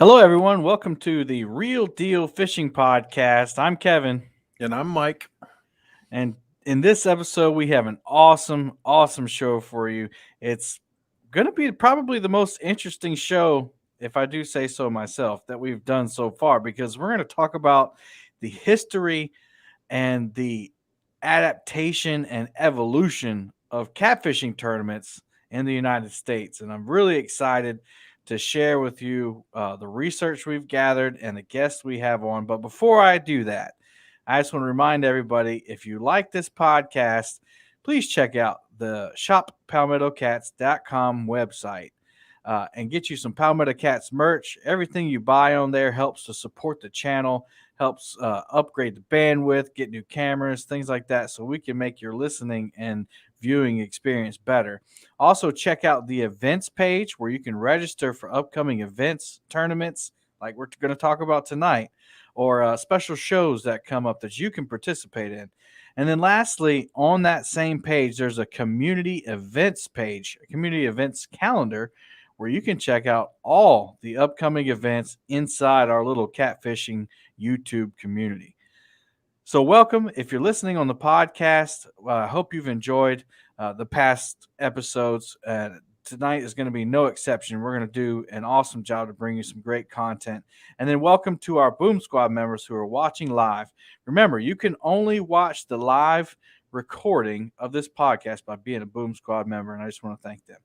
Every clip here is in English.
Hello, everyone. Welcome to the Real Deal Fishing Podcast. I'm Kevin, And I'm Mike. and in this episode, we have an awesome show for you. It's going to be probably the most interesting show, if I do say so myself, that we've done so far because we're going to talk about the history and the adaptation and evolution of catfishing tournaments in the United States. And I'm really excited to share with you the research we've gathered and the guests we have on. But before I do that, I just want to remind everybody, if you like this podcast, please check out the shoppalmettocats.com website and get you some Palmetto Cats merch. Everything you buy on there helps to support the channel, helps upgrade the bandwidth, get new cameras, things like that, so we can make your listening and viewing experience better. Also, check out the events page where you can register for upcoming events, tournaments, like we're going to talk about tonight, or special shows that come up that you can participate in. And then lastly, on that same page, there's a community events page, a community events calendar, where you can check out all the upcoming events inside our little catfishing YouTube community. So, welcome. If you're listening on the podcast, I hope you've enjoyed the past episodes. Tonight is going to be no exception. We're going to do an awesome job to bring you some great content. And then welcome to our Boom Squad members who are watching live. Remember, you can only watch the live recording of this podcast by being a Boom Squad member, and I just want to thank them.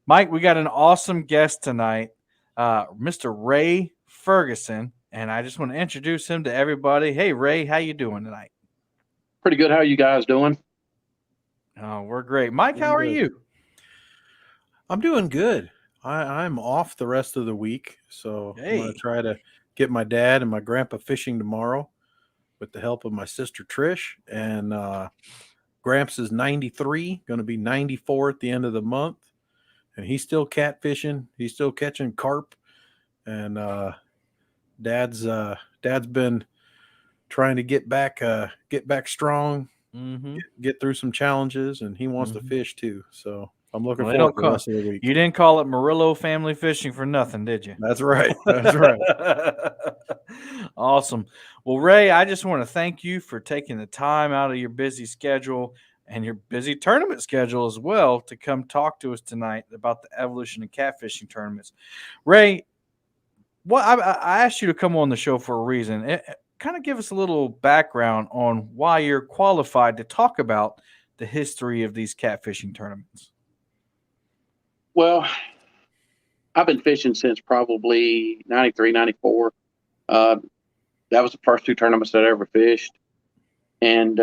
Mike, we got an awesome guest tonight, Mr. Ray Ferguson, and I just want to introduce him to everybody. Hey, Ray, how you doing tonight? Pretty good. How are you guys doing? Oh, we're great. Mike, how are you? I'm doing good. I'm off the rest of the week, so I'm going to try to get my dad and my grandpa fishing tomorrow with the help of my sister Trish. And Gramps is 93, going to be 94 at the end of the month. And he's still catfishing. He's still catching carp. And Dad's been trying to get back strong, get through some challenges, and he wants to fish too. So I'm looking forward to the rest of the week. You didn't call it Murillo family fishing for nothing, did you? That's right. That's right. Awesome. Well, Ray, I just want to thank you for taking the time out of your busy schedule and your busy tournament schedule as well to come talk to us tonight about the evolution of catfishing tournaments. Ray, I asked you to come on the show for a reason. Kind of give us a little background on why you're qualified to talk about the history of these catfishing tournaments. Well, I've been fishing since probably 93, 94. That was the first two tournaments that I ever fished. And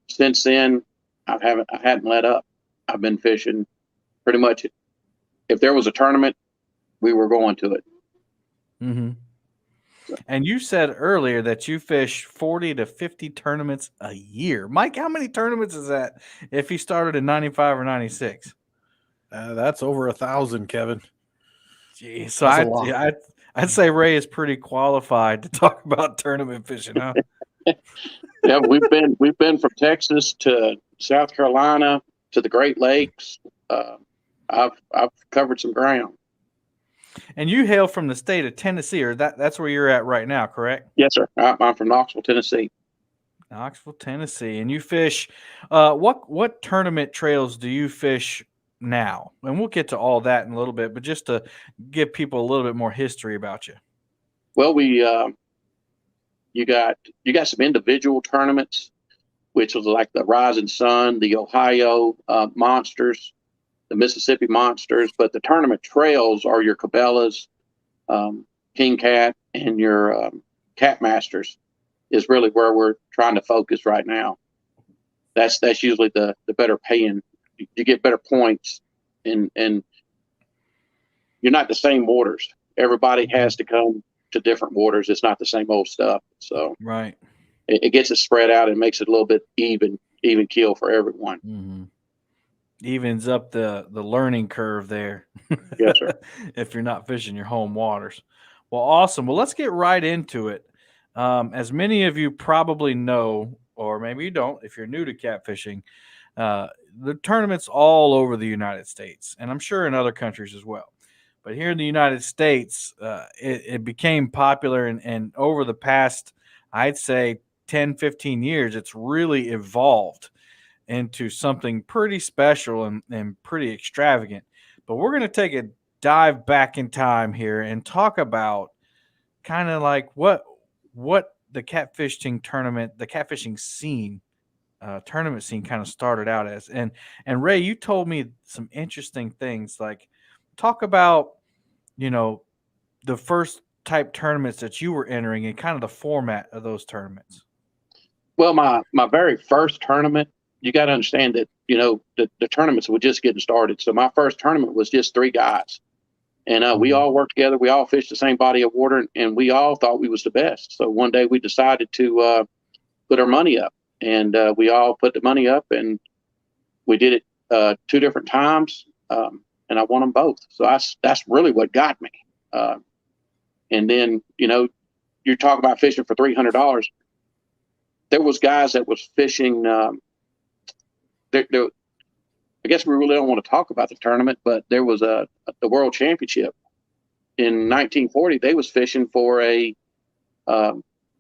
since then, I hadn't let up. I've been fishing pretty much. If there was a tournament, we were going to it. Mm-hmm. And you said earlier that you fish 40 to 50 tournaments a year. Mike, how many tournaments is that if he started in 95 or 96? That's over 1,000, Kevin. Geez, so I'd say Ray is pretty qualified to talk about tournament fishing, huh? Yeah, we've been from Texas to South Carolina to the Great Lakes. I've covered some ground. And you hail from the state of Tennessee, or that's where you're at right now, correct? Yes, sir. I'm from Knoxville, Tennessee. Knoxville, Tennessee, and you fish. What tournament trails do you fish now? And we'll get to all that in a little bit, but just to give people a little bit more history about you. Well, you got some individual tournaments, which was like the Rising Sun, the Ohio Monsters, the Mississippi Monsters, but the tournament trails are your Cabela's, King Cat, and your Cat Masters is really where we're trying to focus right now. That's usually the better paying. You get better points, and you're not the same waters. Everybody has to come to different waters. It's not the same old stuff. So right, it gets it spread out and makes it a little bit even keel for everyone. Mm-hmm. Evens up the learning curve there. Yes, sir. If you're not fishing your home waters. Well, awesome. Well, let's get right into it. As many of you probably know, or maybe you don't, if you're new to catfishing, the tournaments all over the United States, and I'm sure in other countries as well. But here in the United States, it became popular, and over the past, I'd say 10, 15 years, it's really evolved into something pretty special and pretty extravagant. But we're going to take a dive back in time here and talk about kind of like what the catfishing scene, tournament scene kind of started out as. And Ray, you told me some interesting things. Like, talk about, you know, the first type tournaments that you were entering and kind of the format of those tournaments. Well, my very first tournament, you got to understand that, the tournaments were just getting started. So my first tournament was just 3 guys, and we all worked together. We all fished the same body of water, and we all thought we was the best. So one day we decided to put our money up, and we all put the money up, and we did it 2 different times, and I won them both. So that's really what got me. And then, you're talking about fishing for $300. There was guys that was fishing. I guess we really don't want to talk about the tournament, but there was the World Championship in 1940. They was fishing for it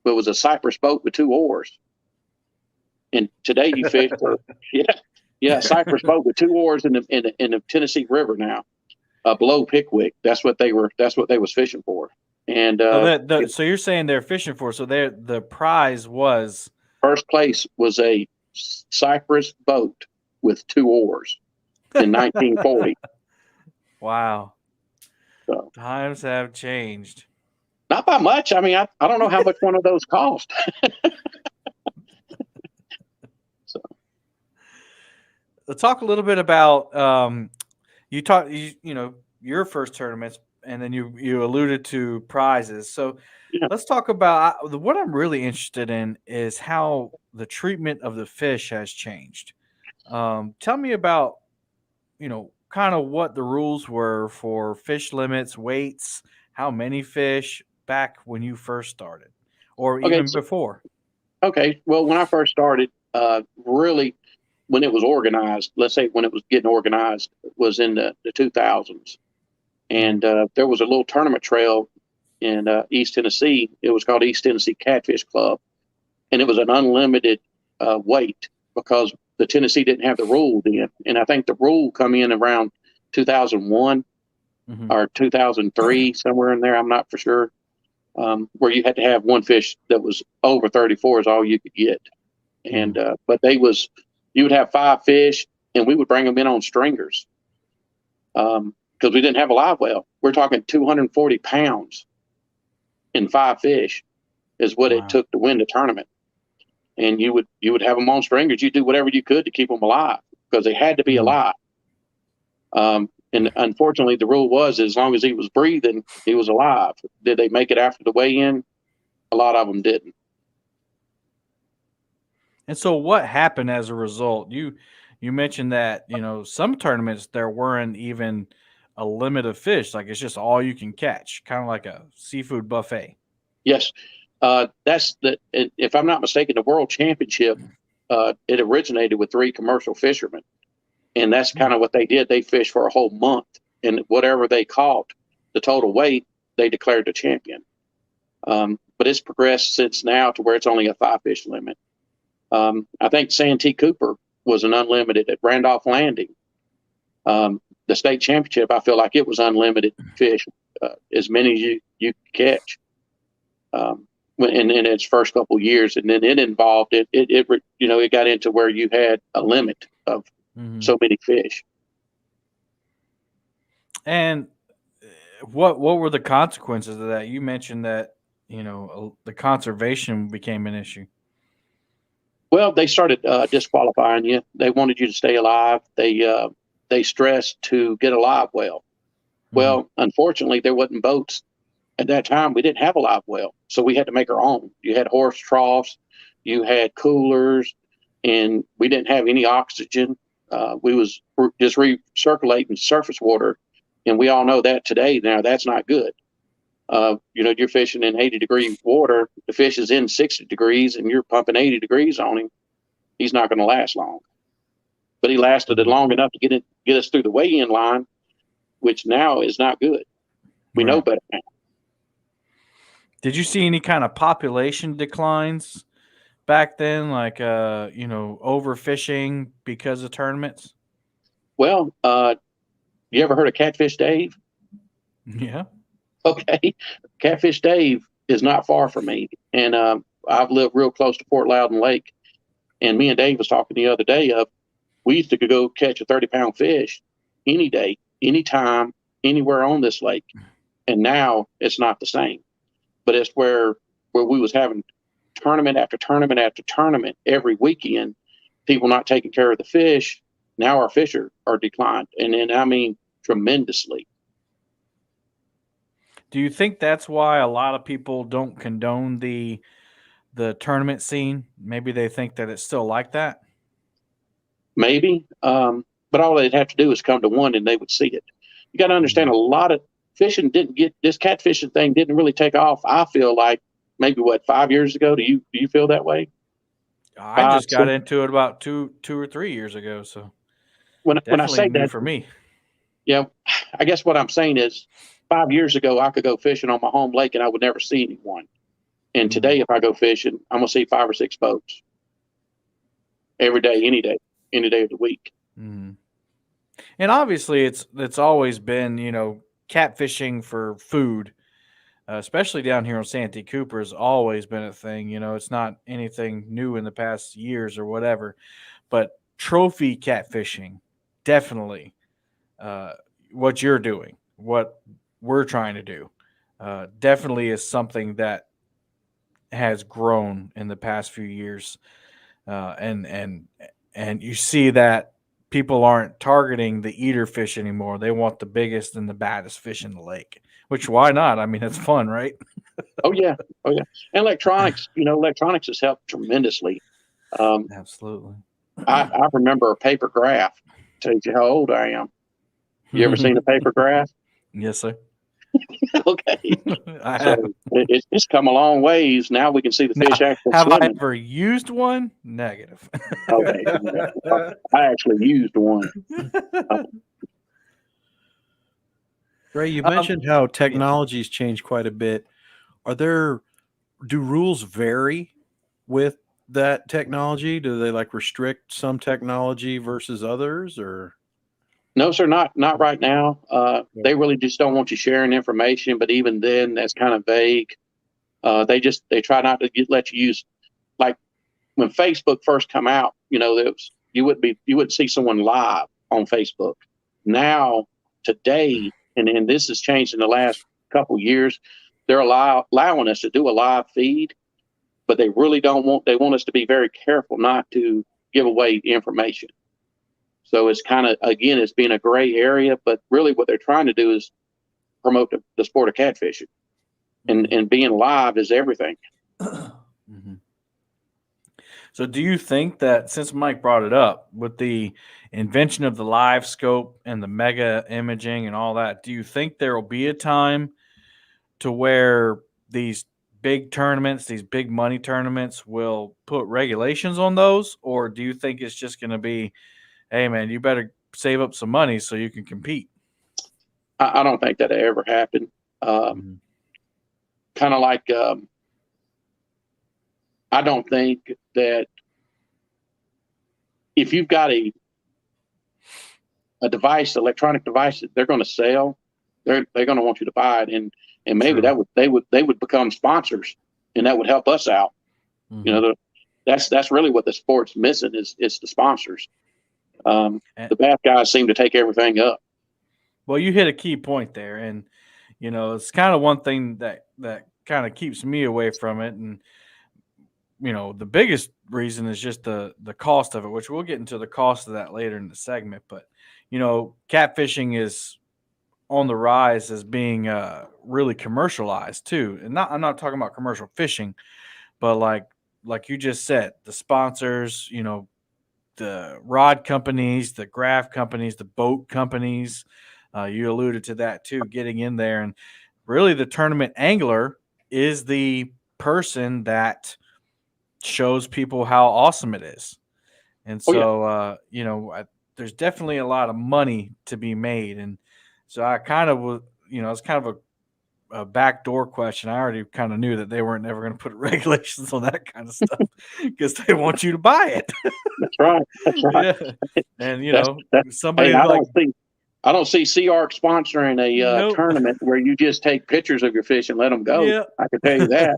was a cypress boat with 2 oars. And today you fish for cypress boat with 2 oars in the Tennessee River now, below Pickwick. That's what they was fishing for. And so you're saying they're fishing for, so the prize was, first place was a cypress boat with 2 oars in 1940. Wow. So, times have changed. Not by much. I mean, I don't know how much one of those cost. So, let's talk a little bit about your first tournaments, and then you alluded to prizes. So let's talk about what I'm really interested in is how the treatment of the fish has changed. Tell me about, kind of what the rules were for fish limits, weights, how many fish back when you first started, or even before. Okay. Well, when I first started, really, when it was organized, let's say when it was getting organized, was in the 2000s. And there was a little tournament trail in East Tennessee. It was called East Tennessee Catfish Club. And it was an unlimited weight because the Tennessee didn't have the rule then. And I think the rule come in around 2001 or 2003, somewhere in there. I'm not for sure. Where you had to have one fish that was over 34 is all you could get. And but you would have 5 fish, and we would bring them in on stringers because we didn't have a live well. We're talking 240 pounds in 5 fish is what it took to win the tournament. And you would have them on stringers. You do whatever you could to keep them alive because they had to be alive. And unfortunately, the rule was as long as he was breathing, he was alive. Did they make it after the weigh-in? A lot of them didn't. And so what happened as a result? You mentioned that, some tournaments there weren't even a limit of fish. Like, it's just all you can catch, kind of like a seafood buffet. Yes. If I'm not mistaken, the World Championship, it originated with 3 commercial fishermen. And that's kind of what they did. They fished for a whole month, and whatever they caught, the total weight, they declared the champion. But it's progressed since now to where it's only a 5 fish limit. I think Santee Cooper was an unlimited at Randolph Landing. The state championship, I feel like it was unlimited fish, as many as you could catch. In its first couple of years, and then it involved it got into where you had a limit of so many fish. And what were the consequences of that? You mentioned that the conservation became an issue. Well, they started disqualifying you. They wanted you to stay alive. They stressed to get a live well. Well, unfortunately, there wasn't boats at that time. We didn't have a live well, so we had to make our own. You had horse troughs, you had coolers, and we didn't have any oxygen. We was just recirculating surface water, and we all know that today. Now that's not good. You're fishing in 80-degree water. The fish is in 60 degrees, and you're pumping 80 degrees on him. He's not going to last long. But he lasted long enough to get us through the weigh-in line. which now is not good. We know better now. Did you see any kind of population declines back then, like overfishing because of tournaments? Well, you ever heard of Catfish Dave? Yeah. Okay, Catfish Dave is not far from me, and I've lived real close to Fort Loudon Lake. And me and Dave was talking the other day of we used to go catch a 30-pound fish any day, anytime, anywhere on this lake, and now it's not the same. But it's where we was having tournament after tournament after tournament every weekend, people not taking care of the fish. Now our fish are declined, and then I mean tremendously. Do you think that's why a lot of people don't condone the tournament scene? Maybe they think that it's still like that. Maybe, but all they'd have to do is come to one, and they would see it. You got to understand, a lot of fishing this catfishing thing didn't really take off. I feel like maybe 5 years ago. Do you feel that way? I just got into it about two or 3 years ago. So when I say that, for me, yeah, I guess what I'm saying is 5 years ago I could go fishing on my home lake and I would never see anyone. And today, if I go fishing, I'm gonna see 5 or 6 boats every day, any day of the week. And obviously, it's always been catfishing for food, especially down here on Santee Cooper, has always been a thing. It's not anything new in the past years or whatever, but trophy catfishing, definitely what you're doing, what we're trying to do, definitely is something that has grown in the past few years. And you see that people aren't targeting the eater fish anymore. They want the biggest and the baddest fish in the lake, which why not? I mean, it's fun, right? Oh yeah. And electronics has helped tremendously. Absolutely. I remember a paper graph. Tells you how old I am. You ever seen a paper graph? Yes, sir. Okay. It's come a long ways. Now we can see the fish actually have swimming. I ever used one? Negative. Okay. I actually used one. Ray, you mentioned how technology's changed quite a bit. Do rules vary with that technology? Do they restrict some technology versus others, or? No, sir, not right now. They really just don't want you sharing information, but even then, that's kind of vague. They try not to let you use, like when Facebook first come out. You wouldn't see someone live on Facebook. Now, today, and this has changed in the last couple years, they're allowing us to do a live feed, but they really don't want. They want us to be very careful not to give away information. So it's kind of, again, it's being a gray area, but really what they're trying to do is promote the sport of catfishing, and being live is everything. So do you think that, since Mike brought it up, with the invention of the live scope and the mega imaging and all that, do you think there will be a time to where these big tournaments, these big money tournaments, will put regulations on those? Or do you think it's just going to be, hey, man, you better save up some money so you can compete? I don't think that'll ever happen. Kind of like, I don't think that if you've got a device, electronic device that they're going to sell, they're going to want you to buy it, and maybe they would become sponsors, and that would help us out. That's really what the sport's missing is the sponsors. The bad guys seem to take everything up. Well, you hit a key point there, and it's kind of one thing that kind of keeps me away from it. And the biggest reason is just the cost of it, which we'll get into the cost of that later in the segment. But catfishing is on the rise as being really commercialized too. And I'm not talking about commercial fishing, but like you just said, the sponsors, the rod companies, the graph companies, the boat companies. You alluded to that too, getting in there. And really the tournament angler is the person that shows people how awesome it is. And so, there's definitely a lot of money to be made. And So I kind of was, it's kind of a backdoor question. I already kind of knew that they weren't ever going to put regulations on that kind of stuff because they want you to buy it. That's right. That's right. Yeah. And somebody hey, like I don't see Sea-Ark sponsoring a Nope. tournament where you just take pictures of your fish and let them go. Yeah. I can tell you that.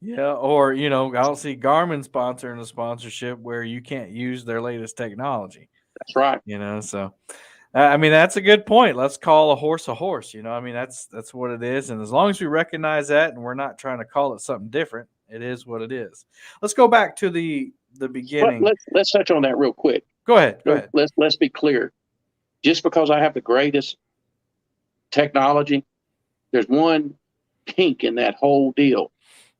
Yeah, or I don't see Garmin sponsoring a sponsorship where you can't use their latest technology. That's right. So I mean, that's a good point. Let's call a horse a horse. I mean, that's what it is. And as long as we recognize that and we're not trying to call it something different, it is what it is. Let's go back to the beginning. But let's touch on that real quick. Go ahead. Go ahead. Let's be clear. Just because I have the greatest technology, there's one kink in that whole deal.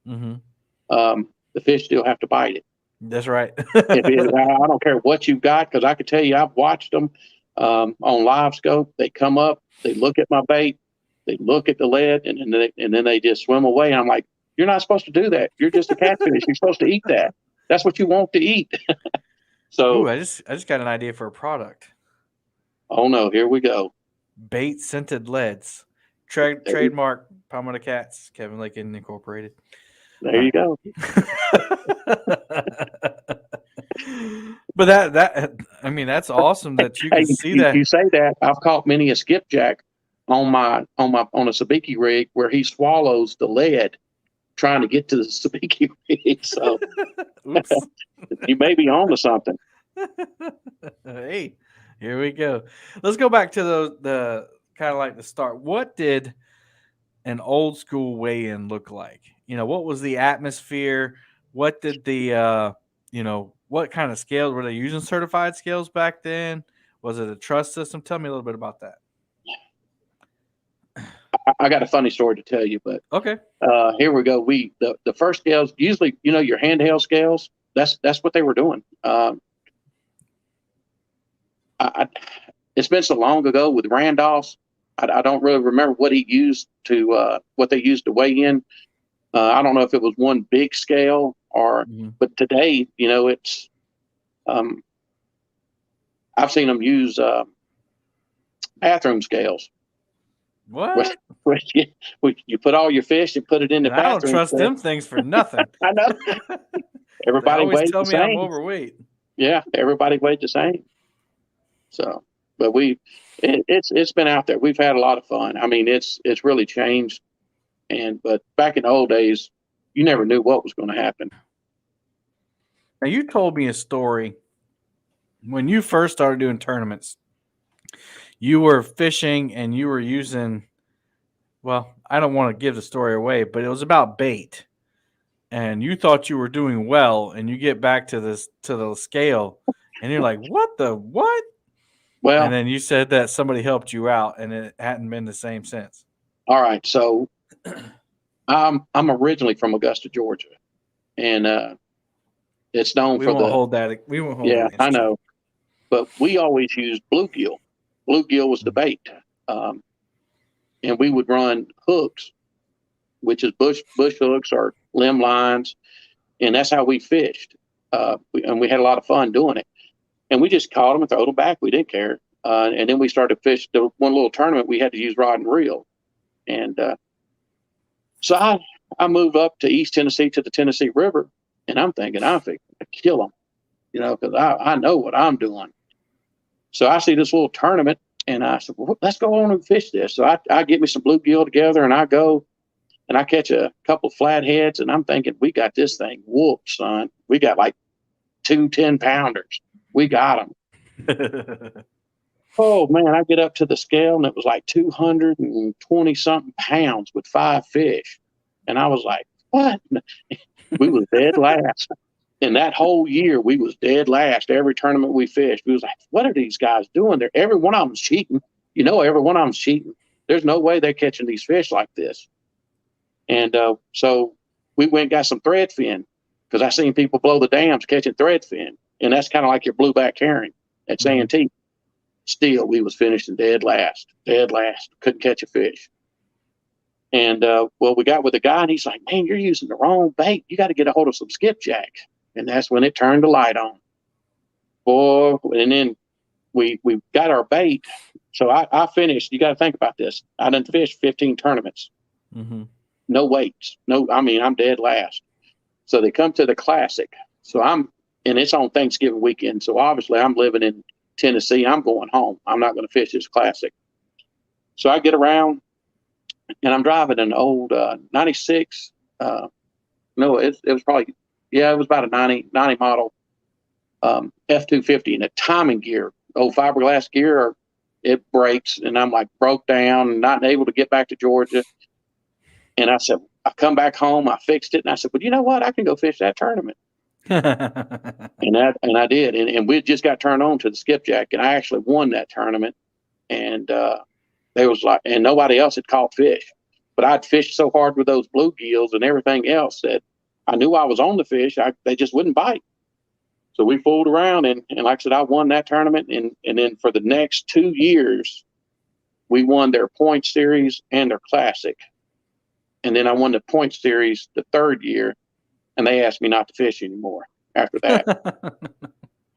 Mm-hmm. The fish still have to bite it. That's right. I don't care what you've got, because I can tell you I've watched them on live scope. They come up, they look at my bait, they look at the lead, and then they just swim away. And I'm like, you're not supposed to do that. You're just a catfish. You're supposed to eat that. That's what you want to eat. So ooh, I just got an idea for a product. Oh no, here we go. Bait scented leads. Trademark Palmetto Cats, Kevin Lincoln Incorporated. There you go. But that's awesome that you can see that. You say that. I've caught many a skipjack on a sabiki rig where he swallows the lead trying to get to the sabiki rig. So you may be on to something. Hey, here we go. Let's go back to the kind of like the start. What did an old school weigh-in look like? What was the atmosphere? What did the what kind of scales were they using? Certified scales back then? Was it a trust system? Tell me a little bit about that. I got a funny story to tell you, but okay. Here we go. The first scales, usually, your handheld scales, that's what they were doing. It's been so long ago with Randolph's. I don't really remember what he used what they used to weigh in. I don't know if it was one big scale but today, it's, I've seen them use bathroom scales. What? Where you put all your fish and put it in the bathroom. I don't trust them things for nothing. I know. Everybody weighs the same. I'm overweight. Yeah, everybody weighed the same. So, but it's been out there. We've had a lot of fun. I mean, it's really changed. But back in the old days, you never knew what was going to happen. Now, you told me a story when you first started doing tournaments. You were fishing and you were using, well, I don't want to give the story away, but it was about bait. And you thought you were doing well, and you get back to the scale, and you're like, what? Well, and then you said that somebody helped you out, and it hadn't been the same since. All right, so I'm originally from Augusta, Georgia, and it's known for the hold that. We won't hold. Yeah, I know, but we always used bluegill. Bluegill was the bait, and we would run hooks, which is bush hooks or limb lines, and that's how we fished. And we had a lot of fun doing it. And we just caught them and throw them back. We didn't care. And then we started to fish the one little tournament. We had to use rod and reel. And so I moved up to East Tennessee to the Tennessee River, and I'm thinking I'm going to kill them, because I know what I'm doing. So I see this little tournament, and I said, well, let's go on and fish this. So I get me some bluegill together, and I go, and I catch a couple of flatheads, and I'm thinking, we got this thing whooped, son. We got like 2 10-pounders. We got them. Oh, man, I get up to the scale, and it was like 220-something pounds with 5 fish. And I was like, what? We was dead last. And that whole year, we was dead last. Every tournament we fished, we was like, what are these guys doing there? Every one of them's cheating. Every one of them's cheating. There's no way they're catching these fish like this. And so we went and got some threadfin, because I seen people blow the dams catching threadfin. And that's kind of like your blueback herring at Santee. Still, we was finishing dead last. Couldn't catch a fish. And, we got with a guy, and he's like, man, you're using the wrong bait. You got to get a hold of some skipjack. And that's when it turned the light on. Boy, and then we got our bait So I finished. You got to think about this. I done fished 15 tournaments. Mm-hmm. No weights. I'm dead last. So they come to the Classic. So and it's on Thanksgiving weekend. So obviously I'm living in Tennessee. I'm going home. I'm not going to fish this Classic. So I get around and I'm driving an old 96. No, it was probably, it was about a 90 model F250, and the timing gear, old fiberglass gear, it breaks, and I'm like broke down and not able to get back to Georgia. And I said, I come back home, I fixed it, and I said, well, you know what? I can go fish that tournament. and I did. And we just got turned on to the skipjack, and I actually won that tournament. And there was and nobody else had caught fish. But I'd fished so hard with those bluegills and everything else that I knew I was on the fish. They just wouldn't bite. So we fooled around, and like I said, I won that tournament. And then for the next 2 years, we won their point series and their Classic. And then I won the point series the third year, and they asked me not to fish anymore after that.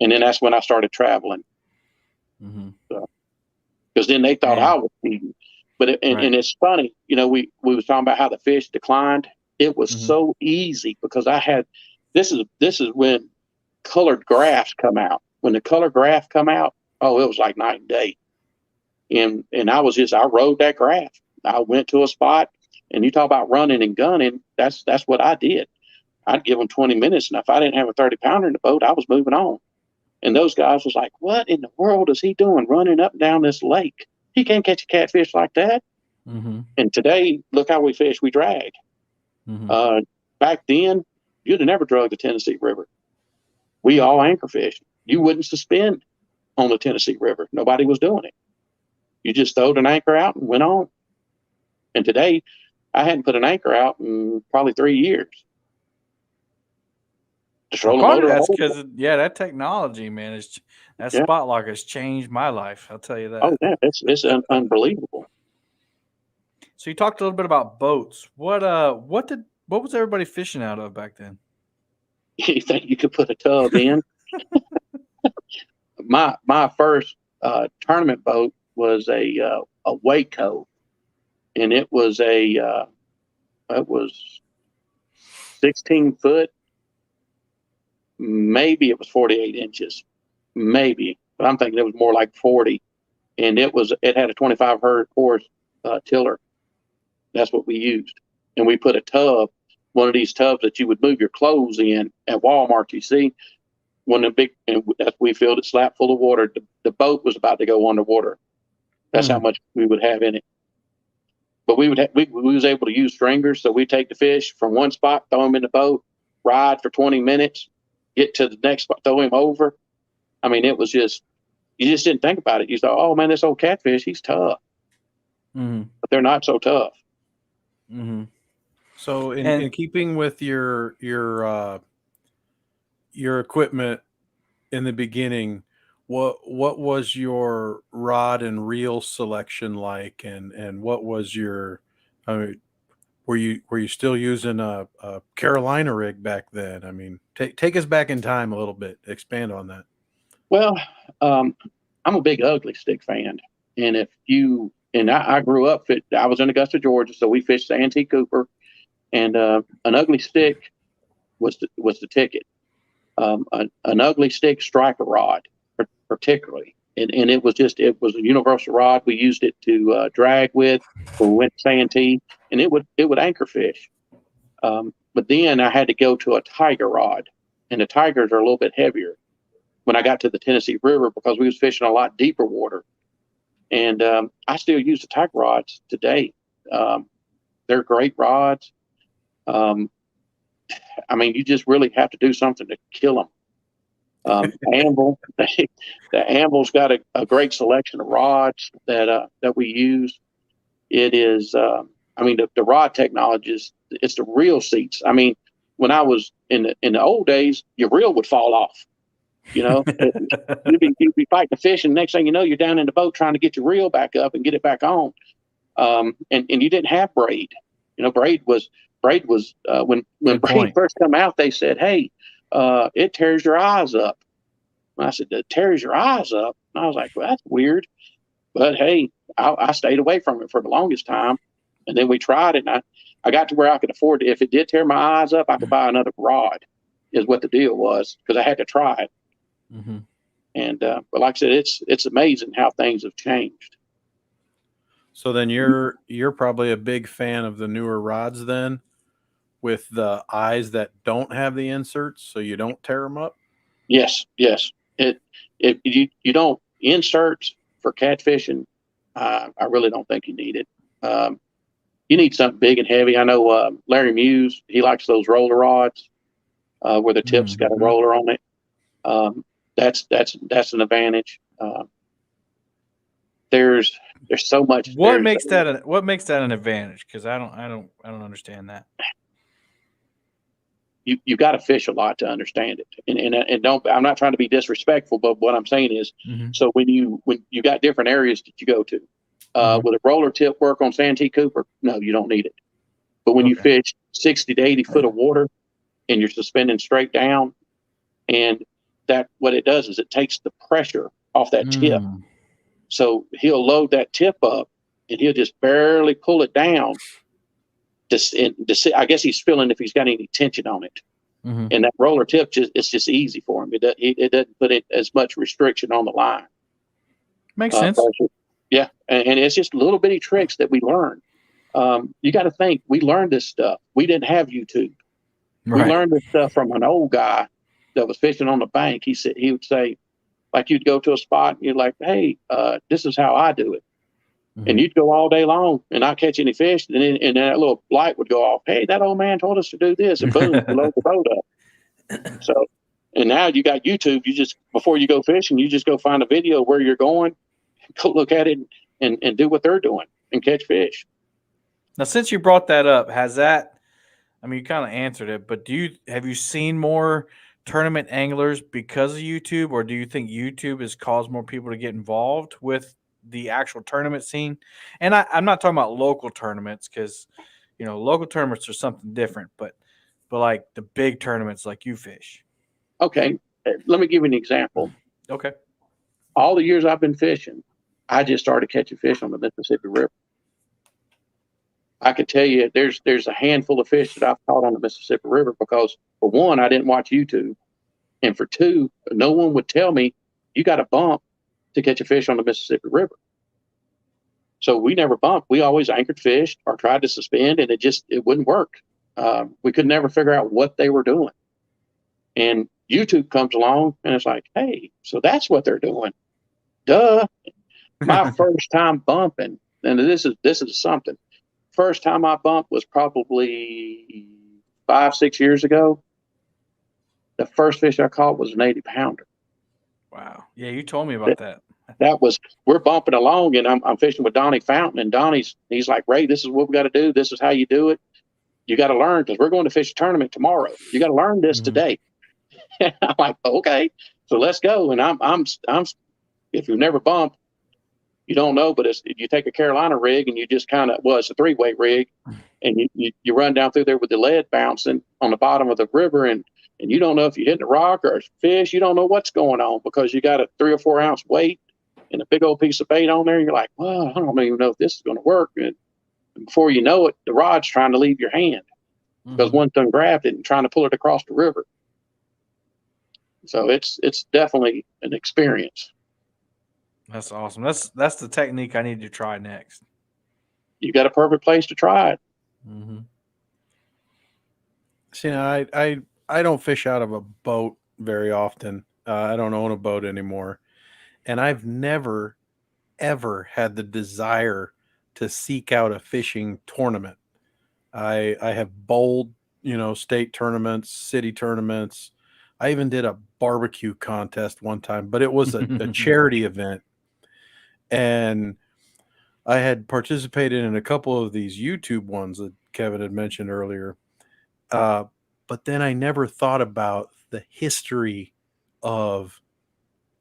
And then that's when I started traveling. Mm-hmm. Because then they thought I was cheating. But and it's funny, we was talking about how the fish declined. It was so easy because I had this is when colored graphs come out. When the color graph come out, it was like night and day. And I rode that graph. I went to a spot, and you talk about running and gunning. That's what I did. I'd give them 20 minutes, and if I didn't have a 30-pounder in the boat, I was moving on. And those guys was like, what in the world is he doing running up and down this lake? He can't catch a catfish like that. Mm-hmm. And today, look how we fish. We drag. Mm-hmm. Back then, you'd have never drug the Tennessee River. We all anchor fished. You wouldn't suspend on the Tennessee River. Nobody was doing it. You just throwed an anchor out and went on. And today, I hadn't put an anchor out in probably 3 years. Just roll part of that's because that technology, man, spot lock has changed my life. I'll tell you that. Oh yeah, it's unbelievable. So you talked a little bit about boats. What was everybody fishing out of back then? You think you could put a tub in? My first tournament boat was a Waco, and it was 16 foot. Maybe it was 48 inches, maybe, but I'm thinking it was more like 40. And it had a 25 horse tiller. That's what we used. And we put a tub, one of these tubs that you would move your clothes in at Walmart. You see, we filled it slap full of water. The boat was about to go underwater. That's how much we would have in it. But we was able to use stringers. So we take the fish from one spot, throw them in the boat, ride for 20 minutes. Get to the next spot, throw him over. I mean, it was just, you just didn't think about it. You thought, oh man, this old catfish, he's tough. Mm-hmm. But they're not so tough. Mm-hmm. So in keeping with your equipment in the beginning, what was your rod and reel selection like, and what was your, were you still using a Carolina rig back then? I mean, take us back in time a little bit. Expand on that. Well, I'm a big ugly stick fan, and I grew up. I was in Augusta, Georgia, so we fished Santee Cooper, and an ugly stick was the ticket. An ugly stick striker rod, particularly, and it was a universal rod. We used it to drag with when we went to Santee, and it would anchor fish. But then I had to go to a tiger rod, and the tigers are a little bit heavier when I got to the Tennessee River because we was fishing a lot deeper water. And I still use the tiger rods today. They're great rods. I mean, you just really have to do something to kill them. Anvil, the Anvil's got a great selection of rods that we use. It is, the rod technology it's the reel seats. I mean, when I was in the old days, your reel would fall off. You'd be fighting the fish, and next thing you know, you're down in the boat trying to get your reel back up and get it back on. And you didn't have braid. Braid was when braid first come out, they said, hey, it tears your eyes up. And I said, it tears your eyes up? And I was like, well, that's weird. But hey, I stayed away from it for the longest time. And then we tried it, and I got to where I could afford it. If it did tear my eyes up, I could buy another rod, is what the deal was, because I had to try it. Mm-hmm. And but like I said, it's amazing how things have changed. So then you're probably a big fan of the newer rods then, with the eyes that don't have the inserts, so you don't tear them up. Yes. If you don't inserts for catfishing, I really don't think you need it. You need something big and heavy. I know Larry Muse, he likes those roller rods where the tip's got a roller on it. That's an advantage. There's so much. What makes that an advantage? Because I don't understand that. You got to fish a lot to understand it, and don't. I'm not trying to be disrespectful, but what I'm saying is, so when you got different areas that you go to, with a roller tip work on Santee Cooper, no, you don't need it. But when you fish 60 to 80 foot of water, and you're suspending straight down, and that what it does is it takes the pressure off that tip. So he'll load that tip up, and he'll just barely pull it down. I guess he's feeling if he's got any tension on it. And that roller tip, it's just easy for him. It doesn't put as much restriction on the line. Makes sense. Yeah, and it's just little bitty tricks that we learn. You got to think, we learned this stuff. We didn't have YouTube. Right. We learned this stuff from an old guy that was fishing on the bank. He would say, like, you'd go to a spot and you're like, hey, this is how I do it. And you'd go all day long and not catch any fish. And then that little light would go off. Hey, that old man told us to do this. And boom, you load the boat up. So, and now you got YouTube. You just, before you go fishing, you just go find a video where you're going, go look at it and do what they're doing and catch fish. Now, since you brought that up, has that, I mean, you kind of answered it, but have you seen more tournament anglers because of YouTube, or do you think YouTube has caused more people to get involved with the actual tournament scene? And I'm not talking about local tournaments, because local tournaments are something different, but like the big tournaments like you fish. Okay, let me give you an example. Okay. All the years I've been fishing, I just started catching fish on the Mississippi River. I could tell you there's a handful of fish that I've caught on the Mississippi River because, for one, I didn't watch YouTube, and for two, no one would tell me you got to bump to catch a fish on the Mississippi River. So we never bumped. We always anchored fish or tried to suspend, and it wouldn't work. We could never figure out what they were doing. And YouTube comes along, and it's like, hey, so that's what they're doing. Duh. My first time bumping, and this is something. First time I bumped was probably 5-6 years ago. The first fish I caught was an 80-pounder. Wow. Yeah, you told me about that. We're bumping along, and I'm fishing with Donnie Fountain, and he's like, Ray, this is what we got to do. This is how you do it. You got to learn, because we're going to fish a tournament tomorrow. You got to learn this today. I'm like, okay, so let's go. And I'm if you've never bumped, you don't know, but you take a Carolina rig and you just it's a 3-weight rig, and you run down through there with the lead bouncing on the bottom of the river, and you don't know if you're hitting a rock or a fish. You don't know what's going on because you got a 3 or 4 ounce weight and a big old piece of bait on there. And you're like, well, I don't even know if this is going to work. And before you know it, the rod's trying to leave your hand because one thing grabbed it and trying to pull it across the river. So it's definitely an experience. That's awesome. That's the technique I need to try next. You got a perfect place to try it. See, I don't fish out of a boat very often. I don't own a boat anymore, and I've never ever had the desire to seek out a fishing tournament. I have bowled, state tournaments, city tournaments. I even did a barbecue contest one time, but it was a charity event. And I had participated in a couple of these YouTube ones that Kevin had mentioned earlier. But then I never thought about the history of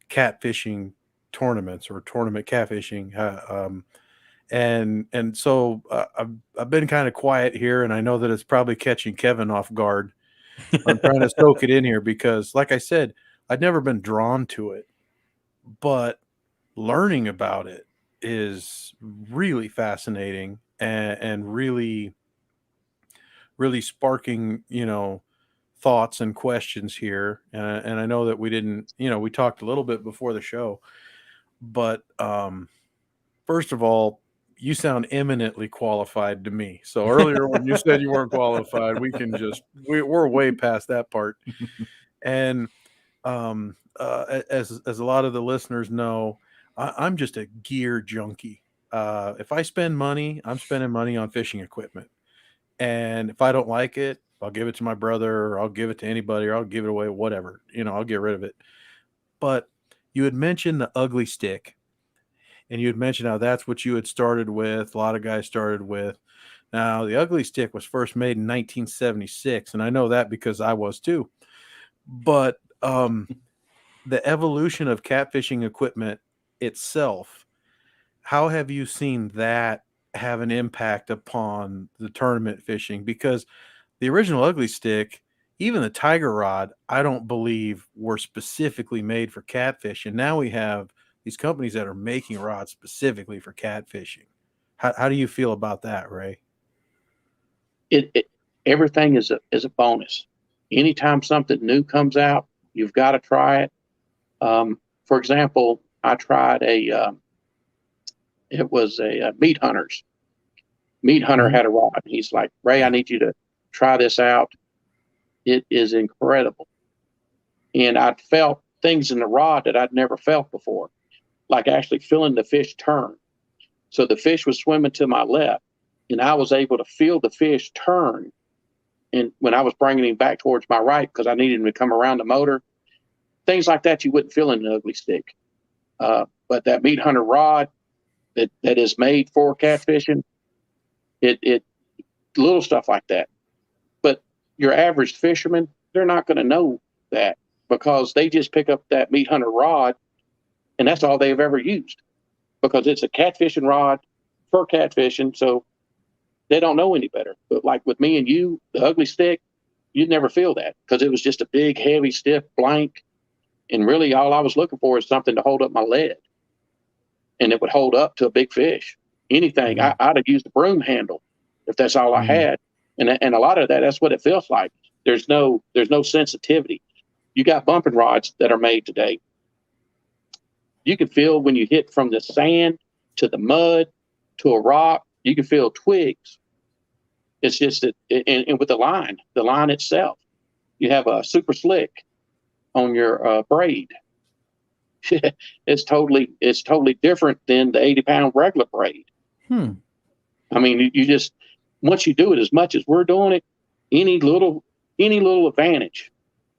catfishing tournaments or tournament catfishing. And so I've been kind of quiet here, and I know that it's probably catching Kevin off guard. I'm trying to soak it in here because, like I said, I'd never been drawn to it, but learning about it is really fascinating and really, really sparking, thoughts and questions here. And I know that we didn't, we talked a little bit before the show, but first of all, you sound eminently qualified to me. So earlier when you said you weren't qualified, we're way past that part. And as a lot of the listeners know, I'm just a gear junkie. If I spend money, I'm spending money on fishing equipment. And if I don't like it, I'll give it to my brother, or I'll give it to anybody, or I'll give it away, whatever. I'll get rid of it. But you had mentioned the ugly stick, and you had mentioned how that's what you had started with. A lot of guys started with. Now, the ugly stick was first made in 1976, and I know that because I was too. But the evolution of catfishing equipment itself, how have you seen that have an impact upon the tournament fishing? Because the original ugly stick, even the tiger rod, I don't believe were specifically made for catfish. And now we have these companies that are making rods specifically for catfishing. How do you feel about that, Ray? Everything is a bonus. Anytime something new comes out, you've got to try it. For example, I tried it was a meat hunters. Meat hunter had a rod. He's like, Ray, I need you to try this out. It is incredible. And I'd felt things in the rod that I'd never felt before, like actually feeling the fish turn. So the fish was swimming to my left, and I was able to feel the fish turn. And when I was bringing him back towards my right, because I needed him to come around the motor, things like that you wouldn't feel in an ugly stick. But that meat hunter rod that is made for catfishing, it little stuff like that. But your average fisherman, they're not going to know that, because they just pick up that meat hunter rod, and that's all they've ever used, because it's a catfishing rod for catfishing. So they don't know any better. But like with me and you, the ugly stick, you'd never feel that, because it was just a big, heavy, stiff blank. And really all I was looking for is something to hold up my lead, and it would hold up to a big fish. Anything. I'd have used the broom handle if that's all I had. And a lot of that's what it feels like. There's no sensitivity. You got bumping rods that are made today. You can feel when you hit from the sand to the mud to a rock, you can feel twigs. It's just that, and with the line itself, you have a super slick on your braid. It's totally different than the 80-pound regular braid. I mean, you just, once you do it as much as we're doing it, any little advantage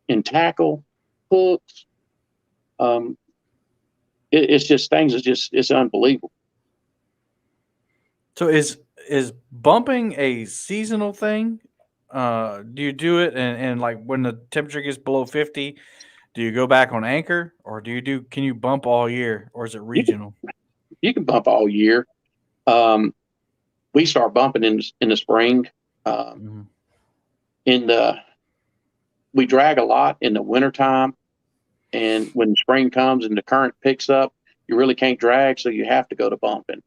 in tackle, hooks, it's just things. It's unbelievable. So is bumping a seasonal thing? Do you do it and like when the temperature gets below 50, do you go back on anchor, or can you bump all year, or is it regional? You can bump all year. We start bumping in the spring. We drag a lot in the wintertime, and when spring comes and the current picks up, you really can't drag, so you have to go to bumping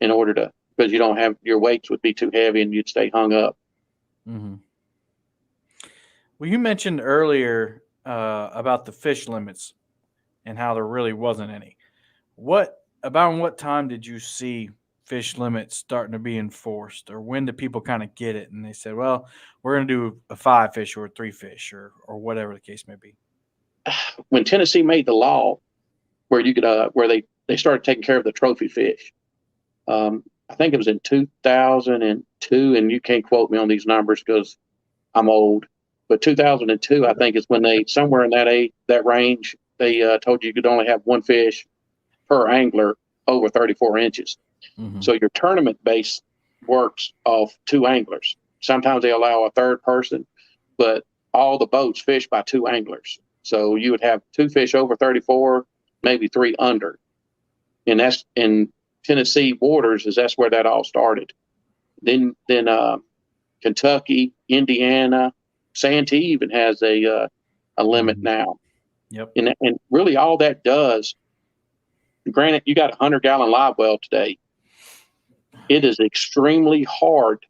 in order to, because you don't have, your weights would be too heavy and you'd stay hung up. Well, you mentioned earlier about the fish limits and how there really wasn't any. What time did you see fish limits starting to be enforced, or when did people kind of get it and they said, well, we're going to do a 5 fish or a 3 fish or whatever the case may be? When Tennessee made the law where you could where they started taking care of the trophy fish, I think it was in 2002, and you can't quote me on these numbers because I'm old, but 2002 I think is when they, somewhere in that range, they told you could only have 1 fish per angler over 34 inches. So your tournament base works off 2 anglers. Sometimes they allow a third person, but all the boats fish by 2 anglers. So you would have 2 fish over 34, maybe 3 under. And that's in Tennessee waters, that's where that all started. Then Kentucky, Indiana, Santee even has a limit now. Yep. And really all that does, granted, you got a 100-gallon live well today. It is extremely hard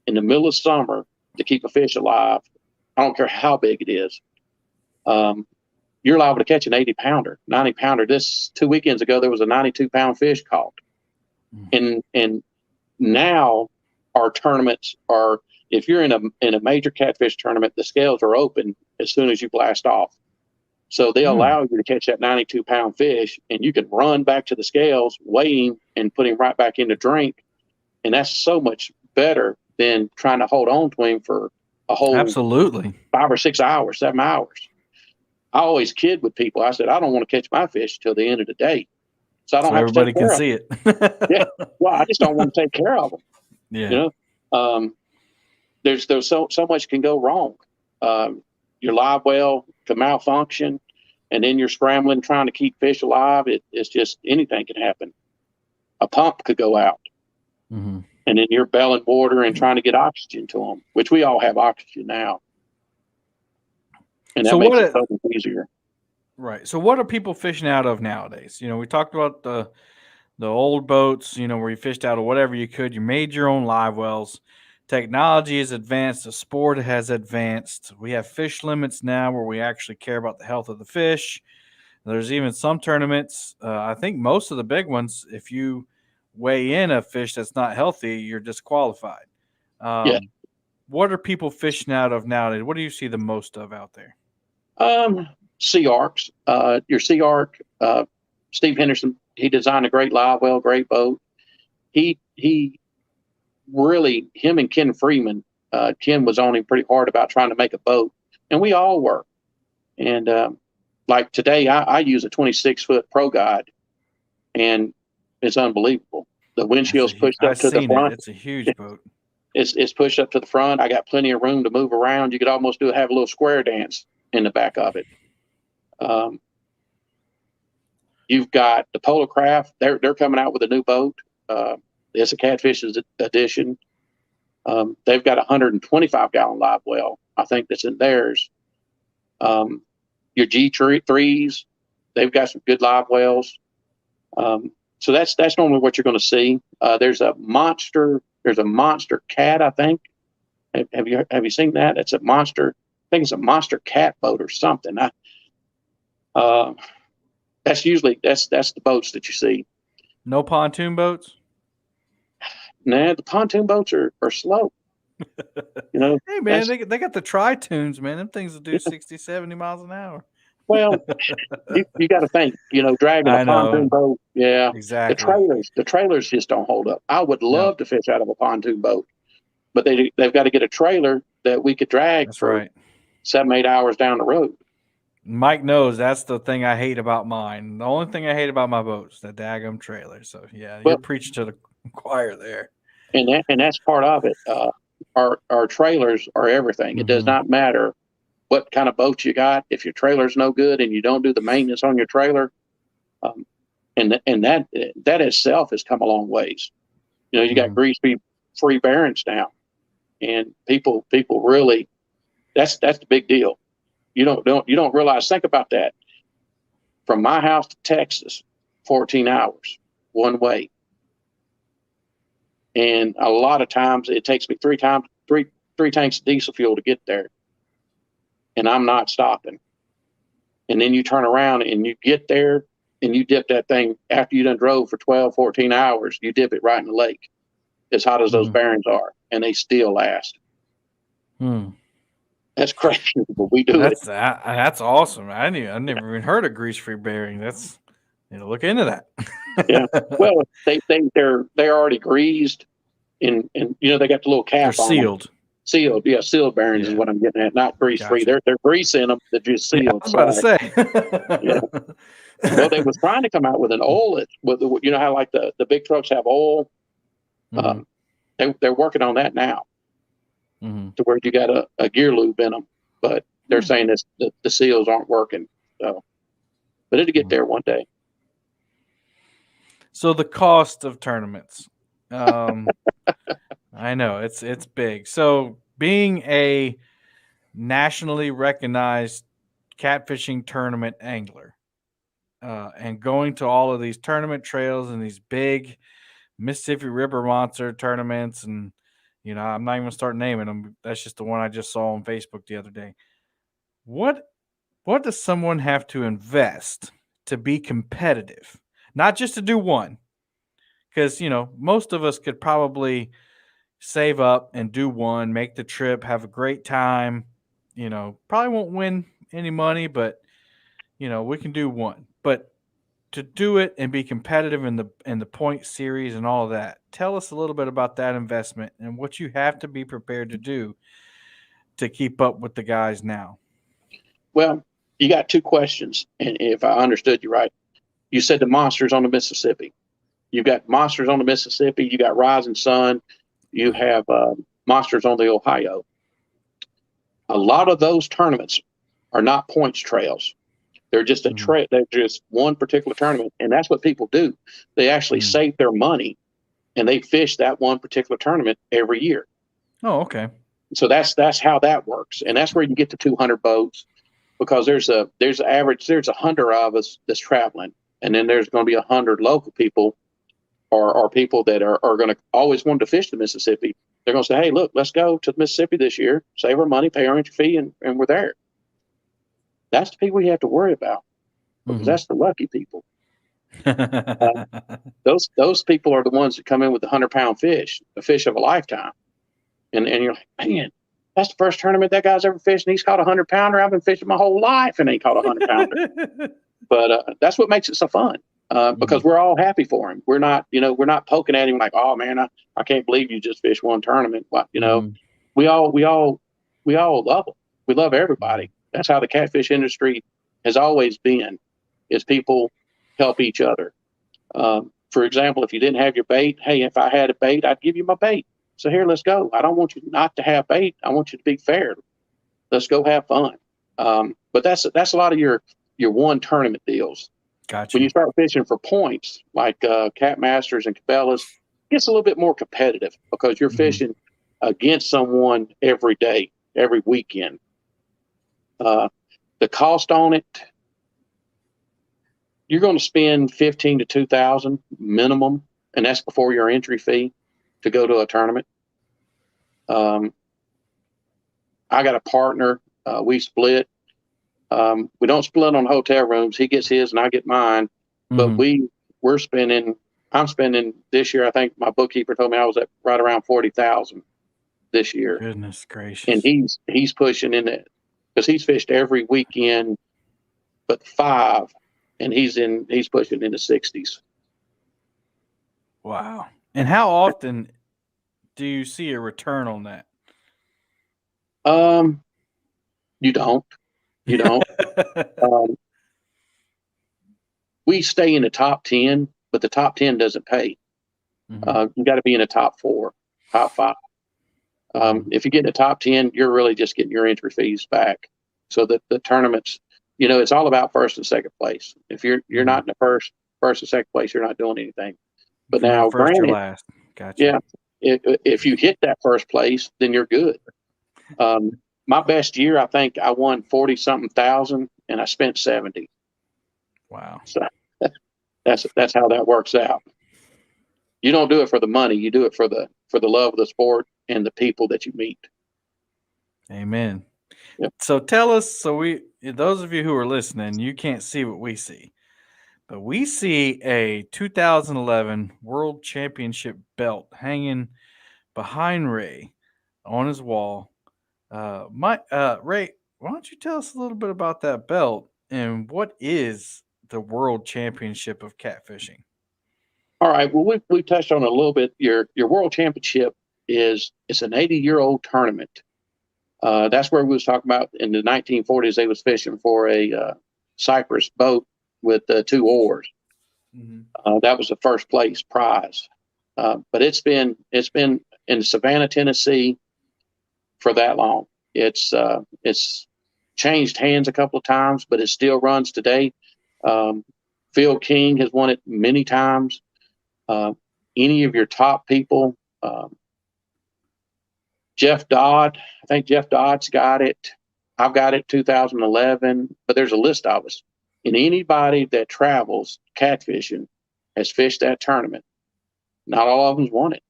in the middle of summer to keep a fish alive. I don't care how big it is. You're liable to catch an 80-pounder, 90-pounder. This 2 weekends ago, there was a 92-pound fish caught. And now our tournaments are, if you're in a major catfish tournament, the scales are open as soon as you blast off. So they allow you to catch that 92-pound fish, and you can run back to the scales, weigh him, and put him right back in the drink. And that's so much better than trying to hold on to him for a whole 5 or 6 hours, 7 hours. I always kid with people. I said, I don't want to catch my fish till the end of the day. So I don't have everybody to take can see it. Yeah. Well, I just don't want to take care of them. Yeah. You know, there's so much can go wrong. Your live well could malfunction, and then you're scrambling trying to keep fish alive. It's just anything can happen. A pump could go out, and then you're belling water and trying to get oxygen to them, which we all have oxygen now, and that makes it so much easier. Right. So what are people fishing out of nowadays? You know, we talked about the old boats, you know, where you fished out of whatever you could. You made your own live wells. Technology has advanced. The sport has advanced. We have fish limits now where we actually care about the health of the fish. There's even some tournaments. I think most of the big ones, if you weigh in a fish that's not healthy, you're disqualified. What are people fishing out of nowadays? What do you see the most of out there? Sea Arcs. Your Sea Arc, Steve Henderson, he designed a great live well, great boat. He really, him and Ken Freeman, Ken was on him pretty hard about trying to make a boat, and we all were. And like today, I use a 26-foot Pro Guide, and it's unbelievable. The windshield's pushed up to the front. It's a huge boat. It's pushed up to the front. I got plenty of room to move around. You could almost have a little square dance in the back of it. You've got the Polar Craft. They're coming out with a new boat. It's a Catfish edition. They've got a 125-gallon live well, I think, that's in theirs. Your G3s, they've got some good live wells. So that's normally what you're going to see. There's a monster cat, I think. Have you seen that? It's a monster. I think it's a monster cat boat or something. That's usually that's the boats that you see. No pontoon boats? Nah, the pontoon boats are slow. You know, hey man, they got the tri-tunes, man. Them things will do 60, 70 miles an hour. Well, you got to think, you know, dragging a pontoon boat. Yeah, exactly. The trailers just don't hold up. I would love to fish out of a pontoon boat, but they've got to get a trailer that we could drag for 7-8 hours down the road. Mike knows that's the thing I hate about mine. The only thing I hate about my boats, the daggum trailer. So yeah, you're preaching to the choir there. And that's part of it. Our trailers are everything. It does not matter what kind of boat you got. If your trailer's no good and you don't do the maintenance on your trailer, and that itself has come a long ways. You know, you got grease-free bearings now, and people really, that's the big deal. You don't realize. Think about that. From my house to Texas, 14 hours one way, and a lot of times it takes me three tanks of diesel fuel to get there, and I'm not stopping. And then you turn around and you get there and you dip that thing after you done drove for 12, 14 hours. You dip it right in the lake, as hot as those bearings are, and they still last. That's crazy, but we do it. That's awesome. I never even heard of grease-free bearing. That's, you know, look into that. Yeah. Well, they're already greased, and you know they got the little cap on sealed. Them. Sealed, yeah, sealed bearings is what I'm getting at. Not grease-free. They're grease in them. They're just sealed. I was about to say. Yeah. Well, they was trying to come out with an oil. With you know how like the big trucks have oil. They're working on that now. To where you got a gear lube in them, but they're saying the seals aren't working. So, but it'll get there one day. So the cost of tournaments, I know it's big. So being a nationally recognized catfishing tournament angler, and going to all of these tournament trails and these big Mississippi River Monster tournaments, and I'm not even gonna start naming them. That's just the one I just saw on Facebook the other day. What does someone have to invest to be competitive? Not just to do one, because most of us could probably save up and do one, make the trip, have a great time. Probably won't win any money, but we can do one. But to do it and be competitive in the point series and all of that, tell us a little bit about that investment and what you have to be prepared to do to keep up with the guys now. Well, you got two questions, and if I understood you right, you said the monsters on the Mississippi. You've got monsters on the Mississippi. You got Rising Sun. You have monsters on the Ohio. A lot of those tournaments are not points trails. They're just they're just one particular tournament, and that's what people do. They actually save their money, and they fish that one particular tournament every year. Oh, okay. So that's how that works, and that's where you can get to 200 boats, because there's 100 of us that's traveling, and then there's going to be 100 local people, or people that are going to always want to fish the Mississippi. They're going to say, hey, look, let's go to the Mississippi this year, save our money, pay our entry fee, and we're there. That's the people you have to worry about, because that's the lucky people. Those people are the ones that come in with the 100-pound fish, a fish of a lifetime. And you're like, man, that's the first tournament that guy's ever fished, and he's caught a 100-pounder. I've been fishing my whole life and ain't caught a 100-pounder. But that's what makes it so fun, because we're all happy for him. We're not poking at him like, oh man, I can't believe you just fished one tournament. We all love them. We love everybody. That's how the catfish industry has always been, is people help each other. For example, if you didn't have your bait, hey, if I had a bait, I'd give you my bait. So here, let's go. I don't want you not to have bait. I want you to be fair. Let's go have fun. But that's a lot of your one tournament deals. Gotcha. When you start fishing for points, like Cat Masters and Cabela's, it gets a little bit more competitive, because you're fishing against someone every day, every weekend. The cost on it, you're going to spend $15,000 to $2,000 minimum, and that's before your entry fee to go to a tournament. I got a partner. We split. We don't split on hotel rooms. He gets his and I get mine. But I'm spending this year, I think my bookkeeper told me I was at right around $40,000 this year. Goodness gracious. And he's pushing in it, because he's fished every weekend but 5, and he's pushing in the 60s. Wow. And how often do you see a return on that? You don't. We stay in the top 10, but the top 10 doesn't pay. You got to be in the top 4, top 5. If you get in the top 10, you're really just getting your entry fees back. So that the tournaments, it's all about first and second place. If you're not in the first and second place, you're not doing anything. But now, first or last. Gotcha. Yeah, if you hit that first place, then you're good. My best year, I think I won 40-something thousand, and I spent 70. Wow. So that's how that works out. You don't do it for the money. You do it for the love of the sport and the people that you meet. Amen. Yep. So tell us, those of you who are listening, you can't see what we see, but we see a 2011 World Championship belt hanging behind Ray on his wall. Ray, why don't you tell us a little bit about that belt and what is the World Championship of Catfishing? All right. Well, we touched on it a little bit. Your World Championship it's an 80-year-old tournament. That's where we was talking about in the 1940s. They was fishing for a Cypress boat with 2 oars. That was the first place prize. But it's been in Savannah, Tennessee for that long. It's changed hands a couple of times, but it still runs today. Phil King has won it many times. Any of your top people, Jeff Dodd, I think Jeff Dodd's got it. I've got it 2011, but there's a list of us. And anybody that travels catfishing has fished that tournament. Not all of them's won it.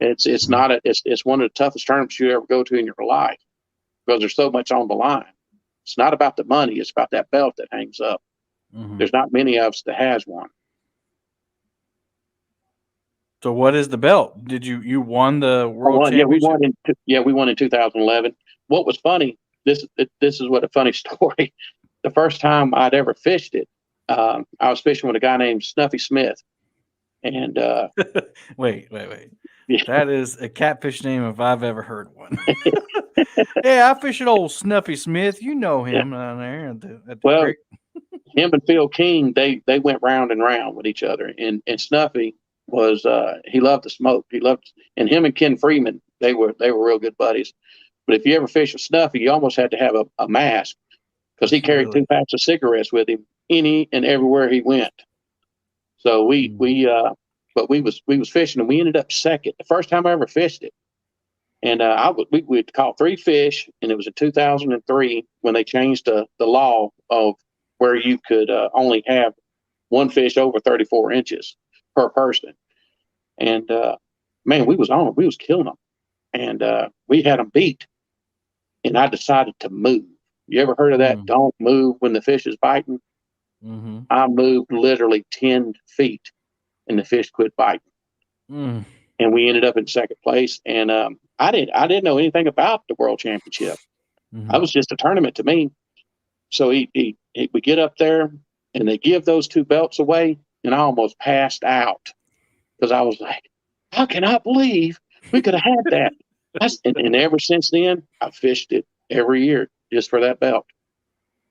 It's not it's one of the toughest tournaments you ever go to in your life because there's so much on the line. It's not about the money; it's about that belt that hangs up. There's not many of us that has one. So, what is the belt? Did you won the world championship? Yeah, we won in 2011. What was funny? This is what a funny story. The first time I'd ever fished it, I was fishing with a guy named Snuffy Smith. And wait. Yeah. That is a catfish name if I've ever heard one. Yeah, I fish at old Snuffy Smith. You know him down there at the creek. Him and Phil King, they went round and round with each other. And Snuffy was he loved to smoke. And him and Ken Freeman, they were real good buddies. But if you ever fish with Snuffy, you almost had to have a mask because he carried 2 packs of cigarettes with him any and everywhere he went. So we was fishing and we ended up second. The first time I ever fished it. And we caught 3 fish, and it was in 2003 when they changed the law of where you could only have 1 fish over 34 inches per person. And man, we was on them. We was killing them, and we had them beat. And I decided to move. You ever heard of that? Don't move when the fish is biting. I moved literally 10 feet, and the fish quit biting. And we ended up in second place. And I didn't know anything about the world championship. I was just a tournament to me. So we get up there, and they give those 2 belts away, and I almost passed out because I was like, "How can I believe we could have had that?" And ever since then, I've fished it every year just for that belt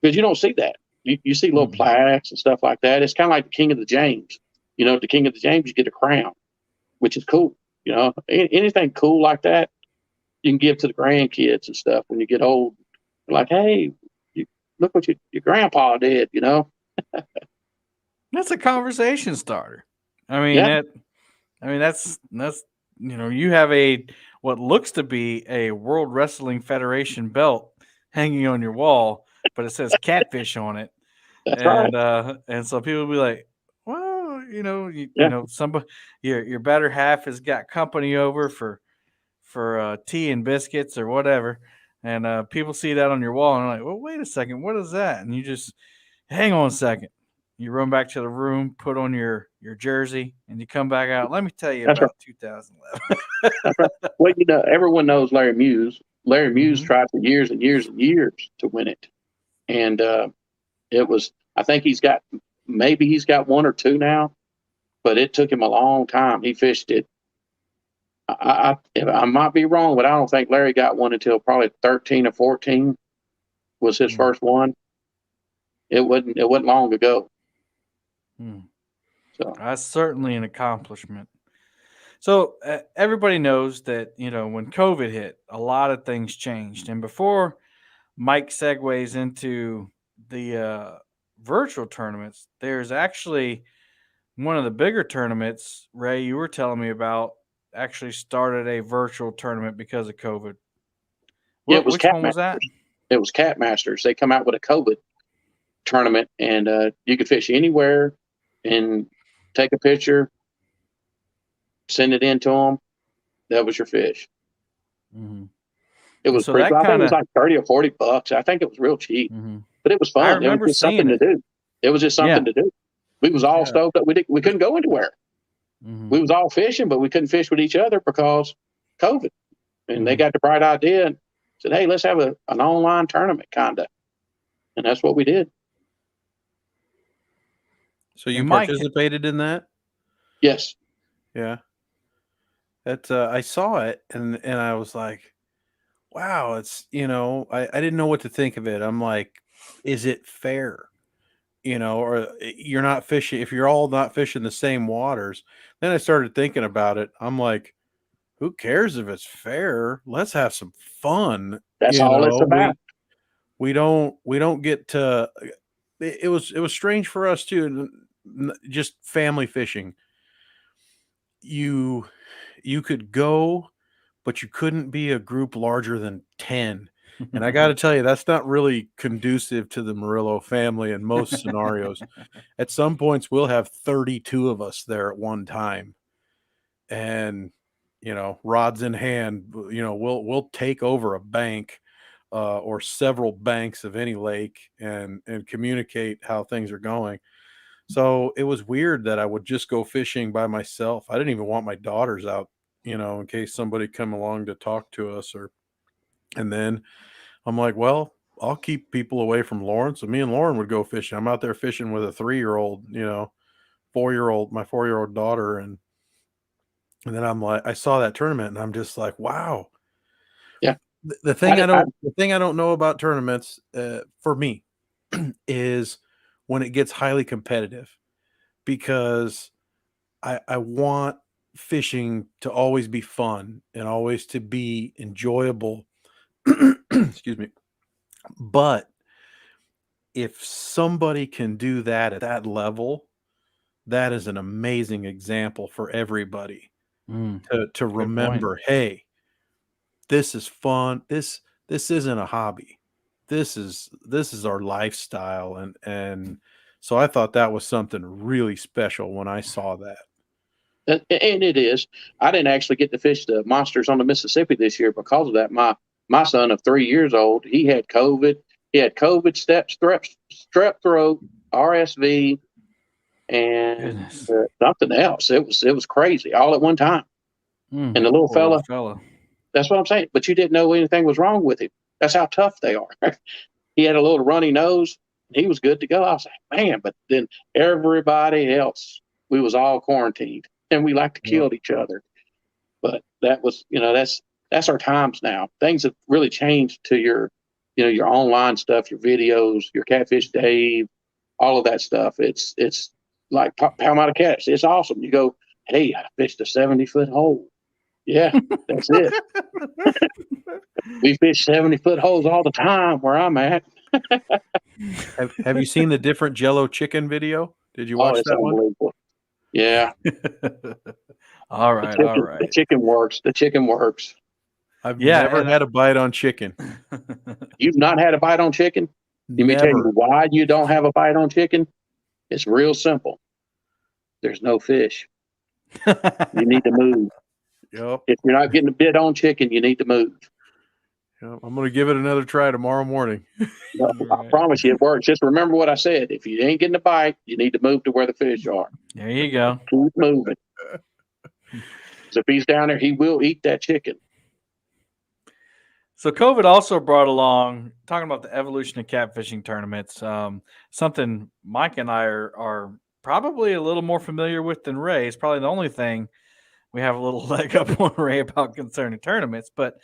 because you don't see that. You see little plaques and stuff like that. It's kind of like the King of the James. You know, the King of the James, you get a crown, which is cool. You know, anything cool like that, you can give to the grandkids and stuff when you get old. They're like, hey, look what your grandpa did, you know? That's a conversation starter. I mean, that's you have what looks to be a World Wrestling Federation belt hanging on your wall, but it says catfish on it. That's right. And so people will be like, well, you know, somebody, your better half has got company over for tea and biscuits or whatever. And people see that on your wall and they're like, well, wait a second, what is that? And you just hang on a second. You run back to the room, put on your jersey, and you come back out. Let me tell you about 2011. That's right. Well, you know, everyone knows Larry Muse. Larry Muse tried for years and years and years to win it. And it was, I think he's got 1 or 2 now, but it took him a long time. He fished it. I might be wrong, but I don't think Larry got one until probably 13 or 14 was his first one. It wasn't long ago. So that's certainly an accomplishment. So everybody knows that, when COVID hit, a lot of things changed. And before Mike segues into the virtual tournaments, there's actually one of the bigger tournaments, Ray, you were telling me about, actually started a virtual tournament because of COVID. Which one was that? It was Cat Masters. They come out with a COVID tournament, and you could fish anywhere and take a picture, send it in to them. That was your fish. It was pretty. I think it was like $30 or $40. I think it was real cheap, but it was fun. I remember it was just something to do. It was just something to do. We was all stoked up. We couldn't go anywhere. We was all fishing, but we couldn't fish with each other because COVID. And they got the bright idea and said, "Hey, let's have an online tournament, kinda." And that's what we did. So you participated in that? Yes. Yeah. That I saw it and I was like, wow, it's I didn't know what to think of it. I'm like, is it fair? Or you're not fishing if you're all not fishing the same waters. Then I started thinking about it. I'm like, who cares if it's fair? Let's have some fun. That's all it's about. We don't get to. It was strange for us too. Just family fishing. You could go, but you couldn't be a group larger than 10 And I got to tell you, that's not really conducive to the Murillo family in most scenarios. At some points, we'll have 32 of us there at one time. And, rods in hand, we'll take over a bank or several banks of any lake and communicate how things are going. So it was weird that I would just go fishing by myself. I didn't even want my daughters out, in case somebody come along to talk to us and then I'm like, well, I'll keep people away from Lauren. So me and Lauren would go fishing. I'm out there fishing with a 3-year-old, 4-year-old, my 4-year-old daughter. And then I'm like, I saw that tournament and I'm just like, wow. Yeah. The thing I don't know about tournaments for me is when it gets highly competitive, because I want fishing to always be fun and always to be enjoyable. Excuse me. But if somebody can do that at that level, that is an amazing example for everybody to remember. Hey, this is fun. This isn't a hobby. This is our lifestyle. And so I thought that was something really special when I saw that. And it is. I didn't actually get to fish the monsters on the Mississippi this year because of that. My son of 3 years old, he had COVID. He had COVID, strep throat, RSV, and something else. It was crazy all at one time. And the little fella, that's what I'm saying. But you didn't know anything was wrong with him. That's how tough they are. He had a little runny nose. He was good to go. I was like, man, but then everybody else, we was all quarantined. And we like to kill each other. But that was, that's our times now. Things have really changed to your online stuff, your videos, your Catfish Dave, all of that stuff. It's like Palmetto Catch. It's awesome. You go, hey, I fished a 70-foot hole. Yeah, that's it. We fish 70-foot holes all the time where I'm at. Have you seen the different Jello chicken video? Did you watch that one? Yeah. All right. The chicken works. The chicken works. I've never had a bite on chicken. You've not had a bite on chicken? Let me tell you why you don't have a bite on chicken. It's real simple. There's no fish. You need to move. Yep. If you're not getting a bit on chicken, you need to move. Yep. I'm going to give it another try tomorrow morning. I promise you it works. Just remember what I said. If you ain't getting a bite, you need to move to where the fish are. There you go. Keep moving. So if he's down there, he will eat that chicken. So COVID also brought along, talking about the evolution of catfishing tournaments, something Mike and I are probably a little more familiar with than Ray. It's probably the only thing we have a little leg up on Ray about concerning tournaments. But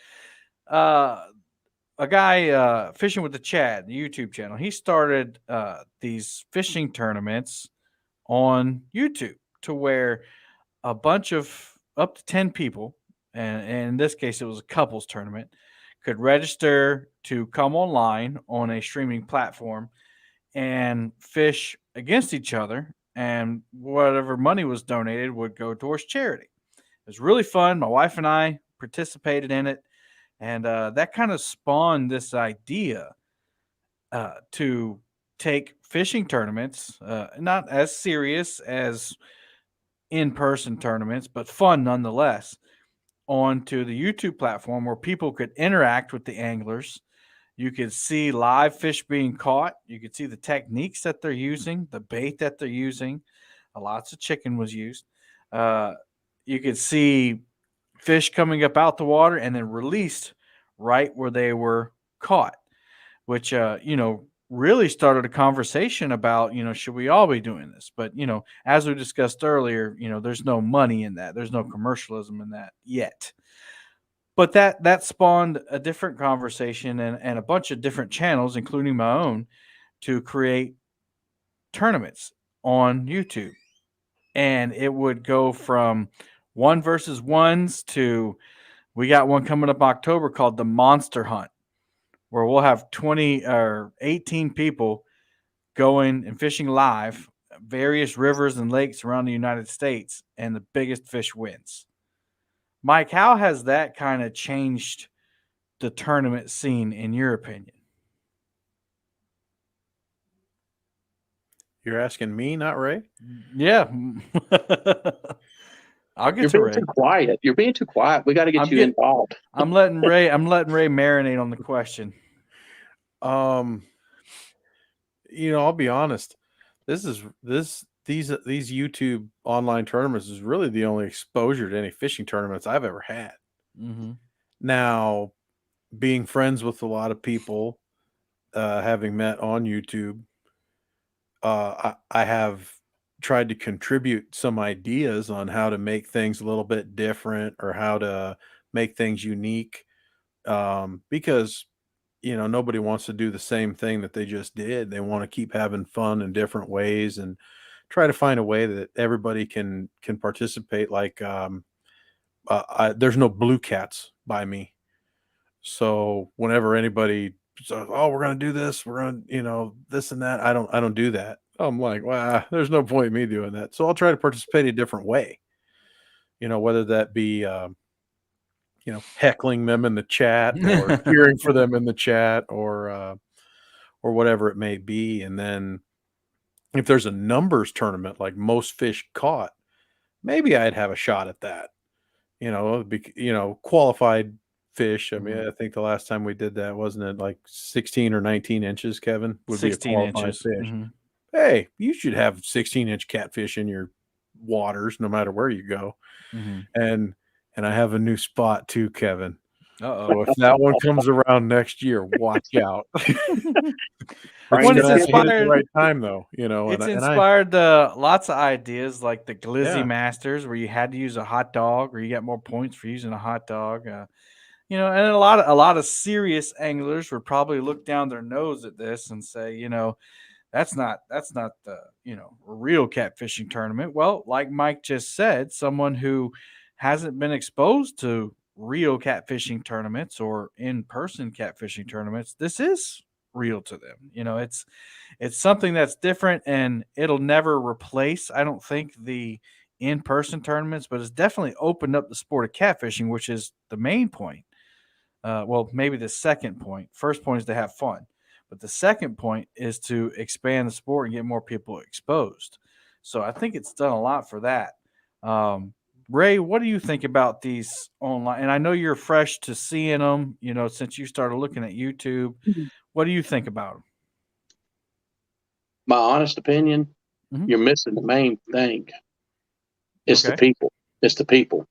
a guy fishing with the Chad, the YouTube channel, he started these fishing tournaments on YouTube to where a bunch of up to 10 people, and in this case it was a couples tournament, could register to come online on a streaming platform and fish against each other, and whatever money was donated would go towards charity. It was really fun. My wife and I participated in it, and that kind of spawned this idea to take fishing tournaments, not as serious as in-person tournaments, but fun nonetheless, onto the YouTube platform where people could interact with the anglers. You could see live fish being caught. You could see the techniques that they're using, the bait that they're using. Lots of chicken was used. You could see fish coming up out the water and then released right where they were caught, which, really started a conversation about, should we all be doing this? But, as we discussed earlier, there's no money in that. There's no commercialism in that yet. But that spawned a different conversation and a bunch of different channels, including my own, to create tournaments on YouTube. And it would go from 1v1s to, we got one coming up October called the Monster Hunt, where we'll have 20 or 18 people going and fishing live various rivers and lakes around the United States, and the biggest fish wins. Mike, how has that kind of changed the tournament scene in your opinion? You're asking me, not Ray? Yeah. I'll get to Ray. Too quiet. You're being too quiet. We got to get you involved. I'm letting Ray marinate on the question. I'll be honest. These YouTube online tournaments is really the only exposure to any fishing tournaments I've ever had. Mm-hmm. Now, being friends with a lot of people, having met on YouTube, I have tried to contribute some ideas on how to make things a little bit different or how to make things unique. Because, nobody wants to do the same thing that they just did. They want to keep having fun in different ways and try to find a way that everybody can participate. Like, there's no blue cats by me. So whenever anybody says, "Oh, we're going to do this, we're going to, this and that," I don't do that. I'm like, well, there's no point in me doing that. So I'll try to participate a different way, whether that be, heckling them in the chat or cheering for them in the chat or whatever it may be. And then if there's a numbers tournament, like most fish caught, maybe I'd have a shot at that, qualified fish. I mean, I think the last time we did that, wasn't it like 16 or 19 inches, Kevin? Would 16 be a qualified inches. fish. Mm-hmm. Hey, you should have 16-inch catfish in your waters no matter where you go. Mm-hmm. And I have a new spot too, Kevin. Uh-oh. So if that one comes around next year, watch out. When it's inspired at the right time, though, It's inspired lots of ideas, like the Glizzy Masters, where you had to use a hot dog, or you got more points for using a hot dog. And a lot of serious anglers would probably look down their nose at this and say, that's not the real catfishing tournament. Well, like Mike just said, someone who hasn't been exposed to real catfishing tournaments or in-person catfishing tournaments, this is real to them. It's something that's different, and it'll never replace, I don't think, the in-person tournaments, but it's definitely opened up the sport of catfishing, which is the main point. Well, maybe the second point. First point is to have fun. But the second point is to expand the sport and get more people exposed. So I think it's done a lot for that. Ray, what do you think about these online? And I know you're fresh to seeing them, since you started looking at YouTube. Mm-hmm. What do you think about them? My honest opinion, you're missing the main thing. It's the people. It's the people.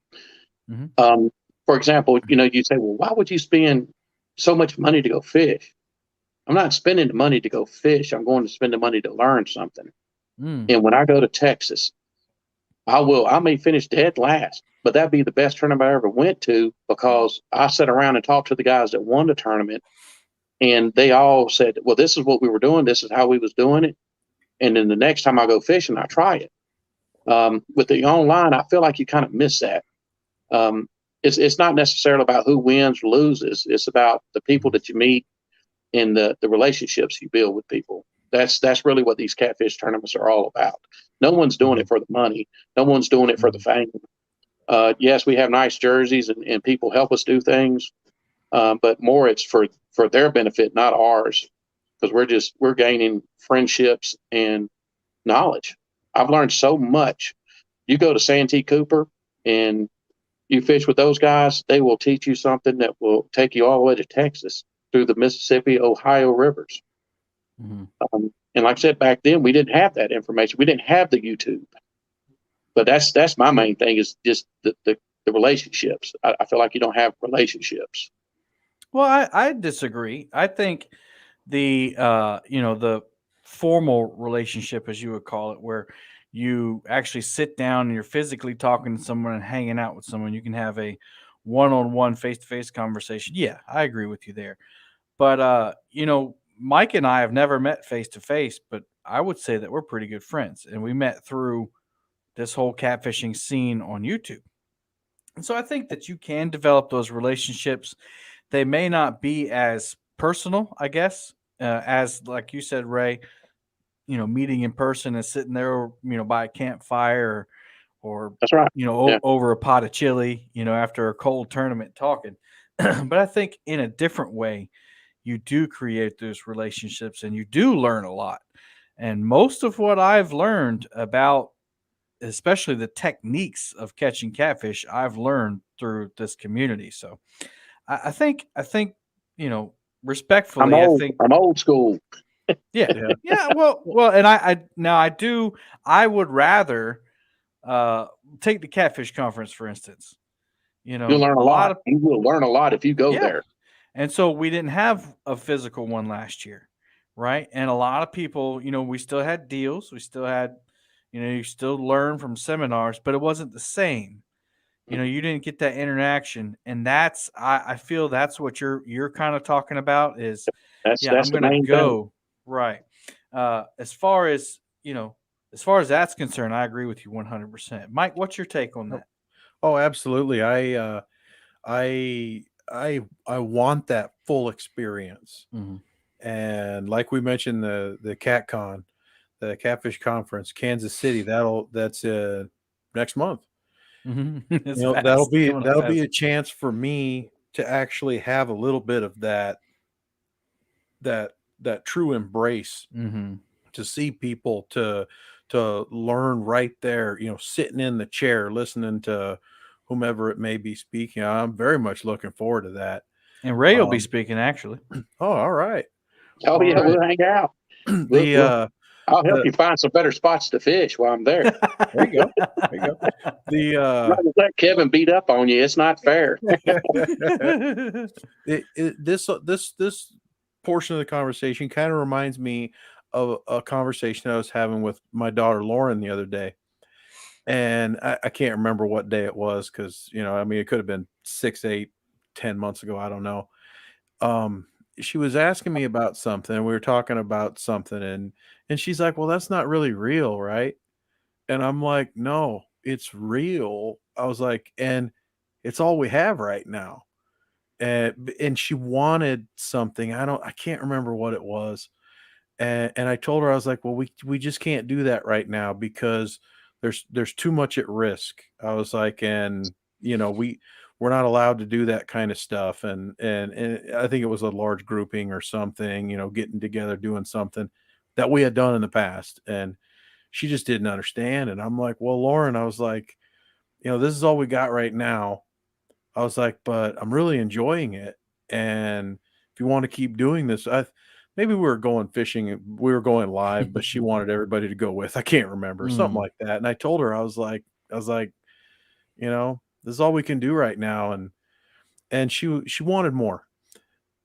Mm-hmm. For example, you say, well, why would you spend so much money to go fish? I'm not spending the money to go fish. I'm going to spend the money to learn something. And when I go to Texas, I may finish dead last, but that'd be the best tournament I ever went to, because I sat around and talked to the guys that won the tournament, and they all said, well, this is what we were doing. This is how we was doing it. And then the next time I go fishing, I try it. With the online, I feel like you kind of miss that. It's not necessarily about who wins or loses. It's about the people that you meet and the relationships you build with people. That's really what these catfish tournaments are all about. No one's doing it for the money. No one's doing it for the fame. Yes, we have nice jerseys and people help us do things, but more it's for their benefit, not ours, because we're gaining friendships and knowledge. I've learned so much. You go to Santee Cooper and you fish with those guys, they will teach you something that will take you all the way to Texas through the Mississippi, Ohio rivers. Mm-hmm. And like I said, back then, we didn't have that information. We didn't have the YouTube. But that's my main thing, is just the relationships. I feel like you don't have relationships. Well, I disagree. I think the formal relationship, as you would call it, where you actually sit down and you're physically talking to someone and hanging out with someone, you can have a one-on-one, face-to-face conversation. Yeah, I agree with you there. But, Mike and I have never met face-to-face, but I would say that we're pretty good friends. And we met through this whole catfishing scene on YouTube. And so I think that you can develop those relationships. They may not be as personal, I guess, as, like you said, Ray, meeting in person and sitting there, by a campfire or that's right. Over a pot of chili, after a cold tournament talking. But I think in a different way, you do create those relationships and you do learn a lot. And most of what I've learned about, especially the techniques of catching catfish, I've learned through this community. So I think, you know, I'm respectfully, I old. think, I'm old school. yeah, Yeah. yeah. Well, and I would rather uh, take the catfish conference, for instance. You You'll know, learn a a lot lot. of, You will learn a lot if you go yeah. there. And so we didn't have a physical one last year, right? And a lot of people, we still had deals. We still had, you still learn from seminars, but it wasn't the same. You didn't get that interaction. And I feel that's what you're kind of talking about is, yeah, That's I'm the gonna main thing. go. Right. As far as, as far as that's concerned, I agree with you 100%. Mike, what's your take on that? Oh, absolutely. I want that full experience. Mm-hmm. And like we mentioned, the CatCon, the Catfish Conference, Kansas City. That's next month. Mm-hmm. It's You know, fast. Coming up that'll be fast. a chance for me to actually have a little bit of that true embrace, Mm-hmm. to see people, to learn right there, sitting in the chair listening to whomever it may be speaking. I'm very much looking forward to that. And Ray will be Um, speaking, actually. oh, all right. Oh All yeah, right. we'll hang out. The I'll help the you find some better spots to fish while I'm there. There you go. There you go. The I'm not gonna let Kevin beat up on you. It's not fair. this portion of the conversation kind of reminds me of a conversation I was having with my daughter Lauren the other day. And I can't remember what day it was, because it could have been 6, 8, 10 months ago. I don't know. She was asking me about something. We were talking about something, and she's like, "Well, that's not really real, right?" And I'm like, "No, it's real." I was like, "And it's all we have right now." And she wanted something. I can't remember what it was. And I told her, I was like, "Well, we just can't do that right now because there's too much at risk." I was like, "And we're not allowed to do that kind of stuff." And I think it was a large grouping or something, getting together, doing something that we had done in the past. And she just didn't understand. And I'm like, "Well, Lauren," I was like, "this is all we got right now." I was like, "But I'm really enjoying it. And if you want to keep doing this," maybe we were going fishing, we were going live, but she wanted everybody to go with. I can't remember, something like that. And I told her, I was like, "This is all we can do right now." And she wanted more.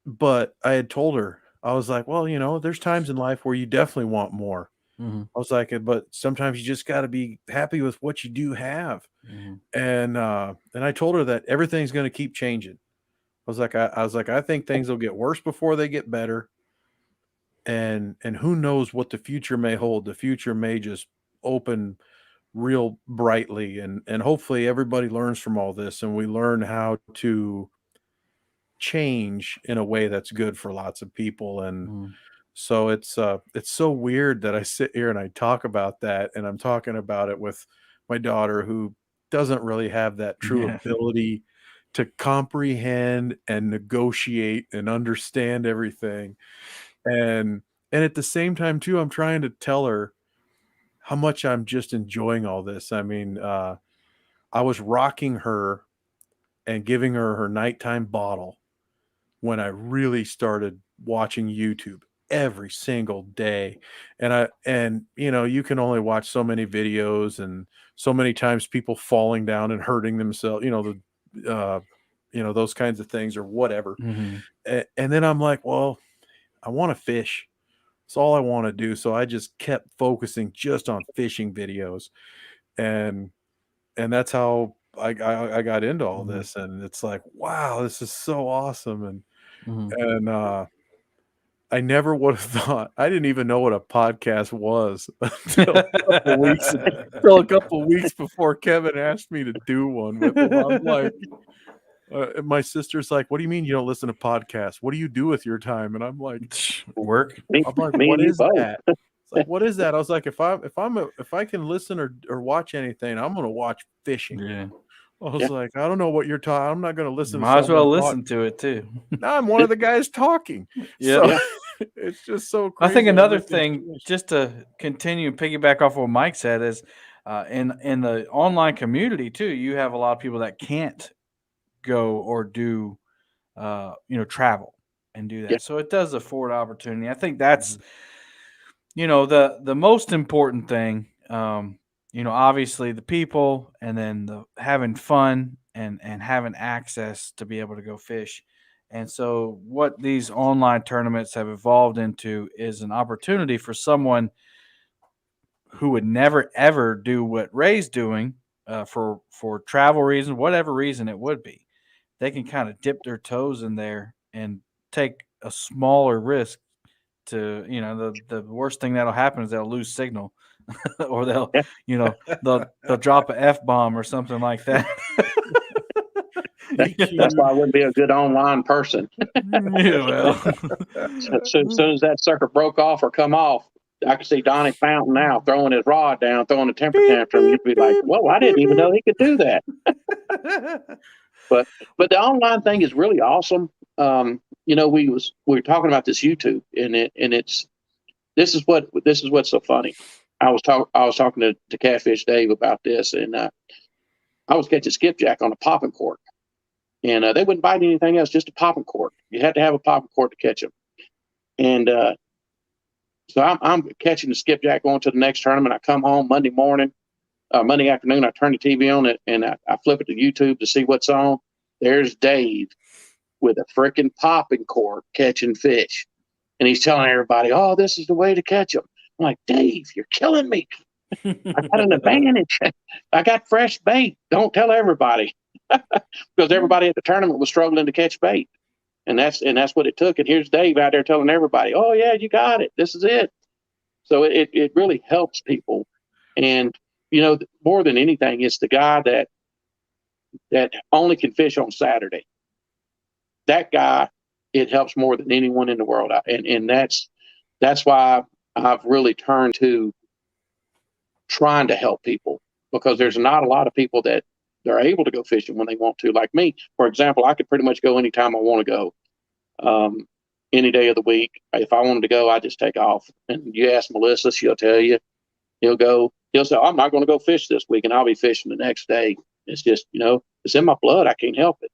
But I had told her, I was like, "Well, there's times in life where you definitely want more." Mm-hmm. I was like, "But sometimes you just got to be happy with what you do have." Mm-hmm. And I told her that everything's going to keep changing. I was like, "I think things will get worse before they get better. And who knows what the future may hold. The future may just open real brightly, and hopefully everybody learns from all this, and we learn how to change in a way that's good for lots of people." And Mm-hmm. so it's so weird that I sit here and I talk about that, and I'm talking about it with my daughter, who doesn't really have that true Yeah. ability to comprehend and negotiate and understand everything. And at the same time too, I'm trying to tell her how much I'm just enjoying all this. I mean, I was rocking her and giving her her nighttime bottle when I really started watching YouTube every single day. And you can only watch so many videos, and so many times people falling down and hurting themselves, those kinds of things or whatever. Mm-hmm. And then I'm like, "Well, I want to fish. It's all I want to do." So I just kept focusing just on fishing videos. And that's how I got into all Mm-hmm. this. And it's like, wow, this is so awesome. Mm-hmm. And I never would have thought. I didn't even know what a podcast was until a couple weeks before Kevin asked me to do one with him. I'm like, and my sister's like, "What do you mean you don't listen to podcasts? What do you do with your time?" And I'm like, Work. Me "What and you is both. that?" It's like, "What is that?" I was like, if I can listen or watch anything, I'm going to watch fishing. Yeah. I was like, I don't know what you're talking. I'm not going to listen. Might as well listen to it too. Now I'm one of the guys talking. So it's just so crazy. I think another thing, just to continue and piggyback off what Mike said, is in the online community too, you have a lot of people that can't go or do travel and do that. Yeah. So it does afford opportunity. I think that's the most important thing. Obviously the people, and then the having fun and having access to be able to go fish. And so what these online tournaments have evolved into is an opportunity for someone who would never, ever do what Ray's doing for travel reasons, whatever reason it would be. They can kind of dip their toes in there and take a smaller risk to, the worst thing that'll happen is they'll lose signal or they'll drop an F-bomb or something like that. That's why I wouldn't be a good online person. As soon as that sucker broke off or come off, I could see Donnie Fountain now throwing his rod down, throwing a temper tantrum. You'd be like, "Whoa, I didn't even know he could do that." But the online thing is really awesome. We were talking about this YouTube, and this is what's so funny. I was talking to Catfish Dave about this, and I was catching skipjack on a popping cork. And they wouldn't bite anything else, just a popping cork. You had to have a popping cork to catch them. And so I'm catching the skipjack going to the next tournament. I come home Monday afternoon. I turn the TV on and I flip it to YouTube to see what's on. There's Dave with a freaking popping cork catching fish. And he's telling everybody, "Oh, this is the way to catch them." I'm like, "Dave, you're killing me. I got an advantage. I got fresh bait. Don't tell everybody." Because everybody at the tournament was struggling to catch bait, and that's what it took. And here's Dave out there telling everybody, "Oh yeah, you got it. This is it." So it really helps people, and more than anything, it's the guy that only can fish on Saturday. That guy, it helps more than anyone in the world, and that's why I've really turned to trying to help people, because there's not a lot of people that they're able to go fishing when they want to. Like me, for example, I could pretty much go anytime I want to go, any day of the week. If I wanted to go, I just take off. And you ask Melissa, she'll tell you. He'll say, "I'm not going to go fish this week," and I'll be fishing the next day. It's just, it's in my blood. I can't help it.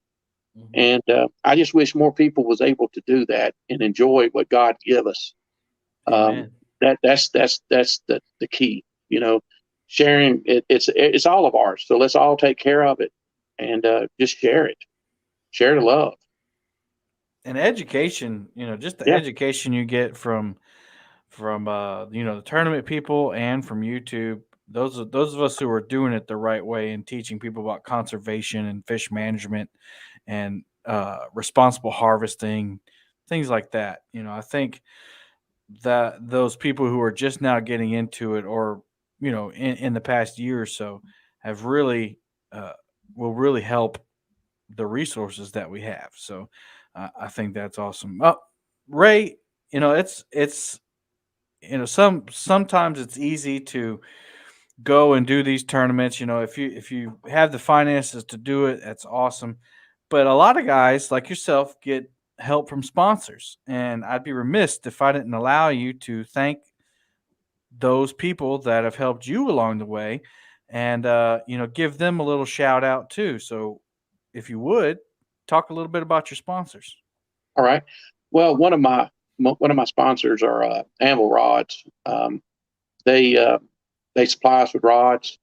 Mm-hmm. And I just wish more people was able to do that and enjoy what God give us. That's the key. Sharing it's all of ours, so let's all take care of it and just share the love and education. Just the education you get from the tournament people and from YouTube. Those of us who are doing it the right way and teaching people about conservation and fish management and responsible harvesting, things like that. I think that those people who are just now getting into it, or in the past year or so, have really will really help the resources that we have. So I think that's awesome. Ray, it's sometimes it's easy to go and do these tournaments. If you have the finances to do it, that's awesome. But a lot of guys like yourself get help from sponsors, and I'd be remiss if I didn't allow you to thank those people that have helped you along the way, and give them a little shout out too. So if you would talk a little bit about your sponsors. All right. Well, one of my sponsors are Anvil Rods. They supply us with rods,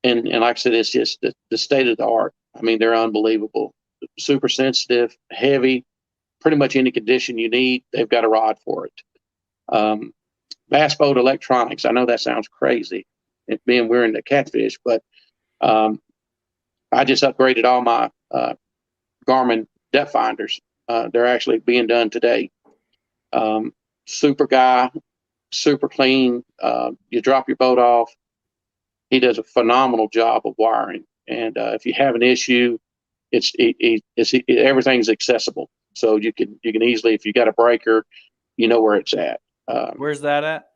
and like I said, it's just the state of the art. I mean, they're unbelievable, super sensitive, heavy, pretty much any condition you need, they've got a rod for it. Bass Boat Electronics. I know that sounds crazy, it being we're in the Catfish, but I just upgraded all my Garmin depth finders. They're actually being done today. Super guy, super clean. You drop your boat off, he does a phenomenal job of wiring. And if you have an issue, everything's accessible. So you can easily, if you got a breaker, where it's at. Where's that at?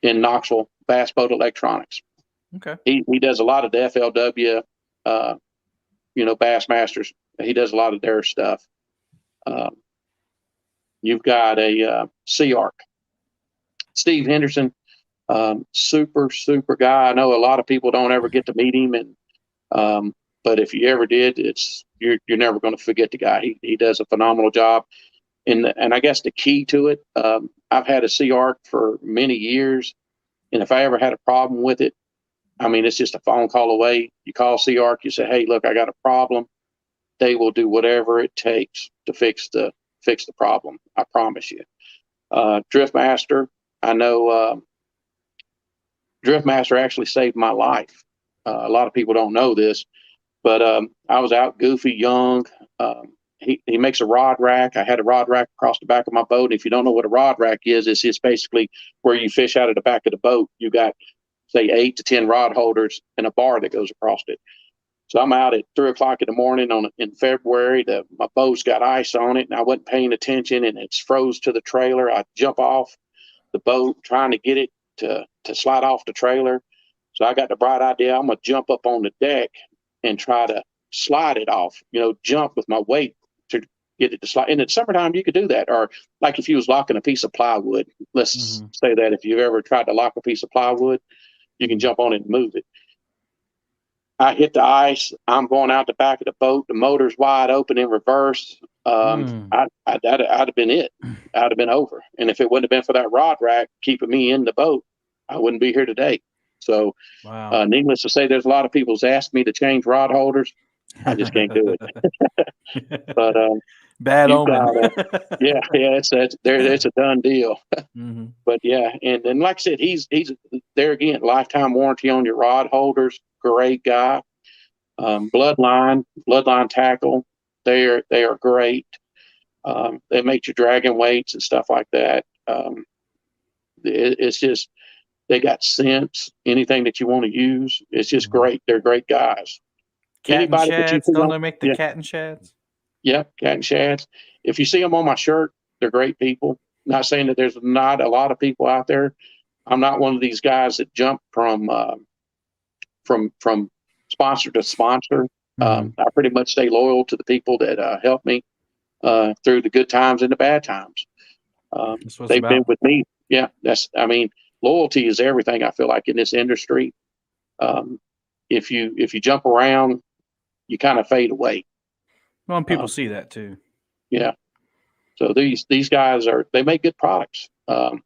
In Knoxville, Bass Boat Electronics. Okay. He does a lot of the FLW. Bassmasters. He does a lot of their stuff. You've got a Sea Arc. Steve Henderson, super, super guy. I know a lot of people don't ever get to meet him, but if you ever did, you're never going to forget the guy. He does a phenomenal job. And I guess the key to it, I've had a Sea Arc for many years, and if I ever had a problem with it, I mean, it's just a phone call away. You call Sea Arc, you say, "Hey, look, I got a problem." They will do whatever it takes to fix the problem. I promise you. Driftmaster, I know Driftmaster actually saved my life. A lot of people don't know this, but I was out goofy young. He makes a rod rack. I had a rod rack across the back of my boat. If you don't know what a rod rack is, it's basically where you fish out of the back of the boat. You got, say, 8 to 10 rod holders and a bar that goes across it. So I'm out at 3:00 in the morning in February. My boat's got ice on it, and I wasn't paying attention, and it's froze to the trailer. I jump off the boat trying to get it to slide off the trailer. So I got the bright idea. I'm gonna jump up on the deck and try to slide it off. Jump with my weight to get it to slide. And in summertime, you could do that, or like if you was locking a piece of plywood. Let's say that if you've ever tried to lock a piece of plywood, you can jump on it and move it. I hit the ice. I'm going out the back of the boat. The motor's wide open in reverse. I'd have been it. I'd have been over. And if it wouldn't have been for that rod rack keeping me in the boat, I wouldn't be here today. So, needless to say, there's a lot of people who's asked me to change rod holders. I just can't do it. But bad omen. It's a done deal. But yeah, and like I said, he's there again. Lifetime warranty on your rod holders. Great guy. Bloodline tackle. They are great. They make your dragon weights and stuff like that. It's just, they got sense. Anything that you want to use, it's just great. They're great guys. Cat and shads. Don't they make the cat and shads? Yeah, cat and shads. If you see them on my shirt, they're great people. Not saying that there's not a lot of people out there. I'm not one of these guys that jump from sponsor to sponsor. I pretty much stay loyal to the people that help me through the good times and the bad times. They've been with me. Yeah, loyalty is everything. I feel like in this industry, if you jump around, you kind of fade away. Well, and people see that too. Yeah. So these guys they make good products. And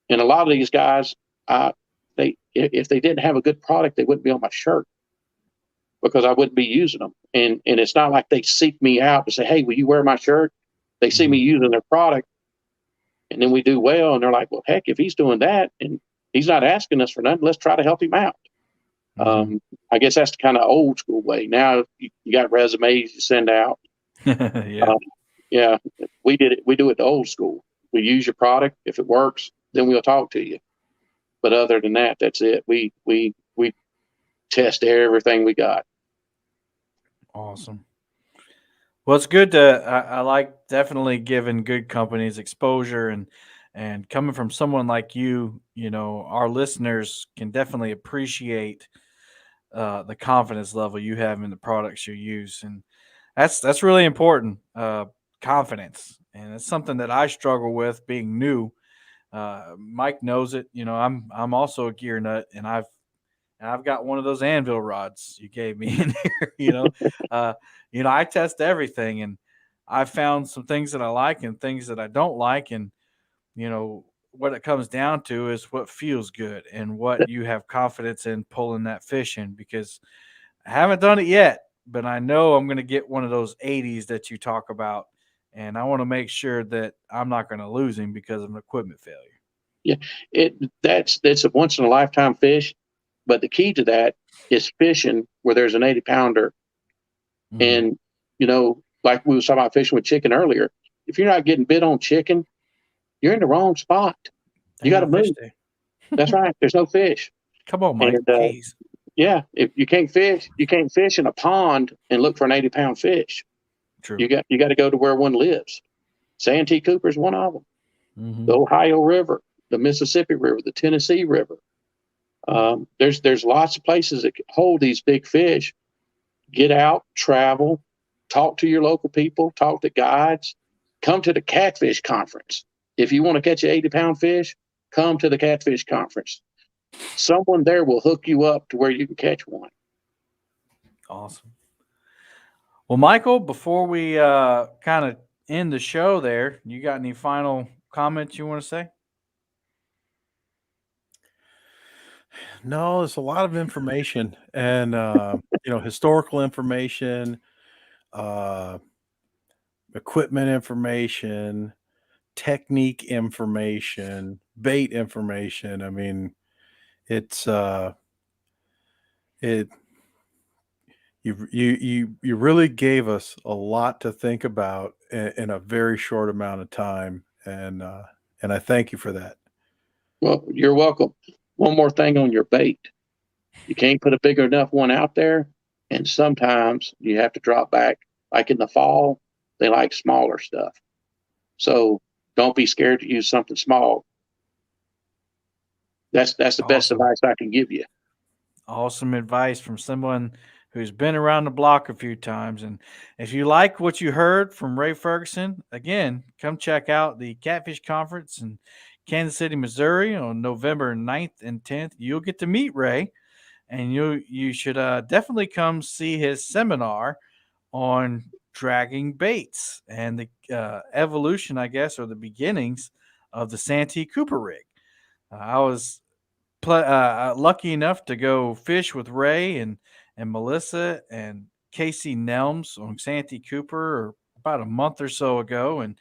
a lot of these guys, if they didn't have a good product, they wouldn't be on my shirt because I wouldn't be using them. And it's not like they seek me out to say, "Hey, will you wear my shirt?" They see me using their product, and then we do well, and they're like, "Well, heck, if he's doing that and he's not asking us for nothing, let's try to help him out." I guess that's the kind of old school way. Now you got resumes you send out. We did it. We do it the old school. We use your product. If it works, then we'll talk to you. But other than that, that's it. We test everything we got. Awesome. Well, it's good to I like definitely giving good companies exposure and coming from someone like you, our listeners can definitely appreciate the confidence level you have in the products you use, and that's really important. Confidence, and it's something that I struggle with being new. Mike knows it. I'm also a gear nut, and I've got one of those anvil rods you gave me in here. I test everything, and I found some things that I like and things that I don't like, and what it comes down to is what feels good and what you have confidence in pulling that fish in, because I haven't done it yet, but I know I'm going to get one of those 80s that you talk about, and I want to make sure that I'm not going to lose him because of an equipment failure. Yeah, that's a once in a lifetime fish, but the key to that is fishing where there's an 80-pounder. And like we were talking about fishing with chicken earlier, if you're not getting bit on chicken, you're in the wrong spot. You got to move. That's right. There's no fish. Come on, Mike. Yeah, if you can't fish in a pond and look for an 80-pound fish. True. You got to go to where one lives. Santee Cooper is one of them. The Ohio River, the Mississippi River, the Tennessee River. There's lots of places that hold these big fish, get out, travel, talk to your local people, talk to guides, come to the Catfish Conference. If you want to catch an 80-pound fish, come to the Catfish Conference. Someone there will hook you up to where you can catch one. Awesome. Well, Michael, before we kind of end the show there, you got any final comments you want to say? No, there's a lot of information and, historical information, equipment information, technique information, bait information. I mean, it's you really gave us a lot to think about in a very short amount of time, and I thank you for that. Well, you're welcome. One more thing on your bait. You can't put a big enough one out there, and sometimes you have to drop back. Like in the fall, they like smaller stuff. So don't be scared to use something small. That's the best advice I can give you. Awesome advice from someone who's been around the block a few times. And if you like what you heard from Ray Ferguson, again, come check out the Catfish Conference in Kansas City, Missouri on November 9th and 10th. You'll get to meet Ray, and you should definitely come see his seminar on dragging baits and the evolution, I guess, or the beginnings of the Santee Cooper rig. I was lucky enough to go fish with Ray and Melissa and Casey Nelms on Santee Cooper about a month or so ago, and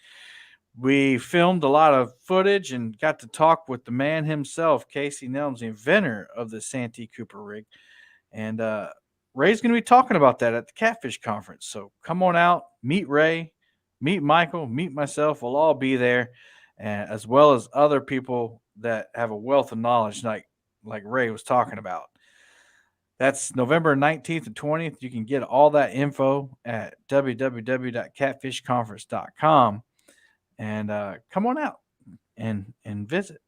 we filmed a lot of footage and got to talk with the man himself, Casey Nelms, the inventor of the Santee Cooper rig. And Ray's going to be talking about that at the Catfish Conference. So come on out, meet Ray, meet Michael, meet myself. We'll all be there, as well as other people that have a wealth of knowledge like Ray was talking about. That's November 19th and 20th. You can get all that info at www.catfishconference.com. And come on out and visit.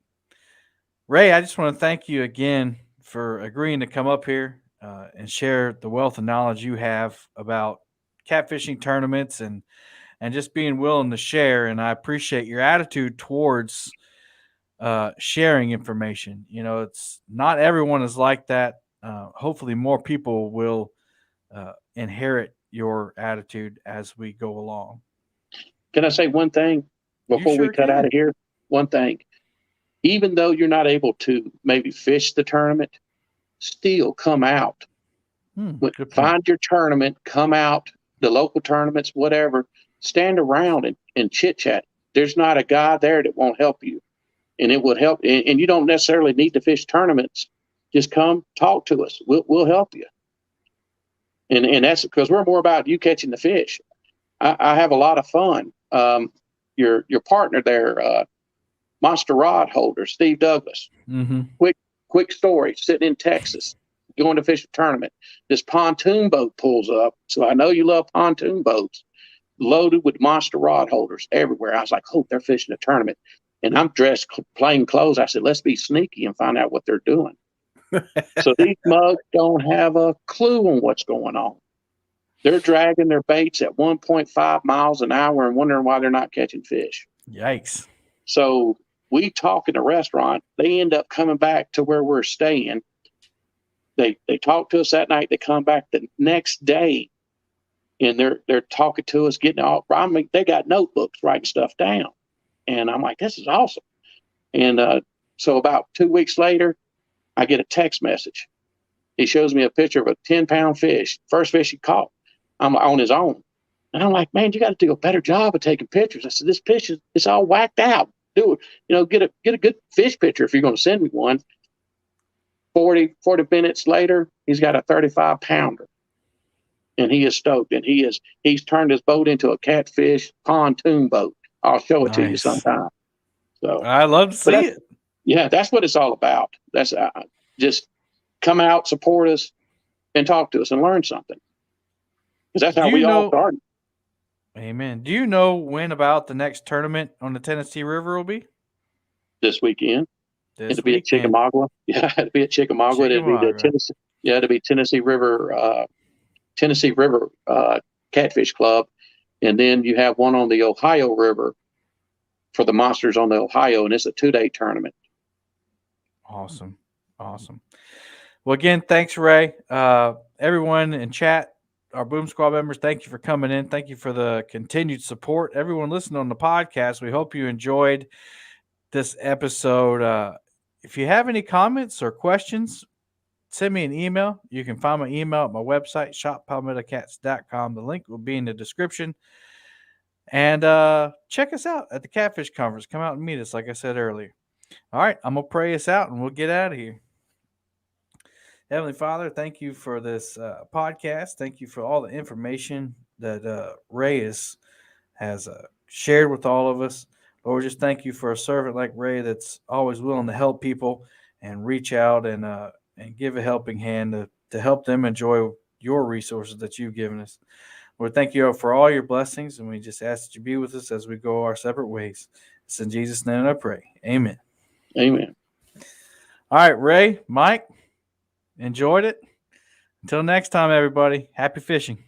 Ray, I just want to thank you again for agreeing to come up here and share the wealth of knowledge you have about catfishing tournaments and just being willing to share. And I appreciate your attitude towards sharing information. You know, it's not everyone is like that. Hopefully more people will inherit your attitude as we go along. Can I say one thing before we cut out of here? One thing. Even though you're not able to maybe fish the tournament, still come out. Find your tournament, come out, the local tournaments, whatever. Stand around and chit-chat. There's not a guy there that won't help you. And it would help. And you don't necessarily need to fish tournaments. Just come talk to us. We'll help you. And that's because we're more about you catching the fish. I have a lot of fun. Your partner there, Monster Rod holder, Steve Douglas. Mm-hmm. Quick story. Sitting in Texas, going to fish a tournament. This pontoon boat pulls up. So I know you love pontoon boats, loaded with Monster Rod holders everywhere. I was like, oh, they're fishing a tournament. And I'm dressed plain clothes. I said, let's be sneaky and find out what they're doing. So these mugs don't have a clue on what's going on. They're dragging their baits at 1.5 miles an hour and wondering why they're not catching fish. Yikes. So we talk in the restaurant. They end up coming back to where we're staying. They talk to us that night. They come back the next day, and they're talking to us, getting all. I mean, they got notebooks writing stuff down, and I'm like, this is awesome. And so about 2 weeks later, I get a text message. He shows me a picture of a 10-pound fish, first fish he caught. I'm on his own. And I'm like, man, you got to do a better job of taking pictures. I said, this fish it's all whacked out. Do it, get a good fish picture if you're going to send me one. 40 minutes later, he's got a 35-pounder. And he is stoked. And he's turned his boat into a catfish pontoon boat. I'll show it to you sometime. So I love to see it. Yeah, that's what it's all about. That's just come out, support us, and talk to us and learn something. Because that's how we all started. Amen. Do you know when about the next tournament on the Tennessee River will be? This weekend. It'll be at Chickamauga. Yeah, it'll be at Chickamauga. It'll be the Tennessee. Yeah, it'll be Tennessee River Tennessee River Catfish Club, and then you have one on the Ohio River for the monsters on the Ohio, and it's a 2-day tournament. Awesome. Well, again, thanks, Ray. Everyone in chat, our Boom Squad members, thank you for coming in. Thank you for the continued support. Everyone listening on the podcast, we hope you enjoyed this episode. If you have any comments or questions, send me an email. You can find my email at my website, shoppalmettacats.com. The link will be in the description. And check us out at the Catfish Conference. Come out and meet us, like I said earlier. All right, I'm going to pray us out, and we'll get out of here. Heavenly Father, thank you for this podcast. Thank you for all the information that Ray has shared with all of us. Lord, just thank you for a servant like Ray that's always willing to help people and reach out and give a helping hand to help them enjoy your resources that you've given us. Lord, thank you for all your blessings, and we just ask that you be with us as we go our separate ways. It's in Jesus' name I pray. Amen. Amen. All right, Ray, Mike, enjoyed it. Until next time, everybody, happy fishing.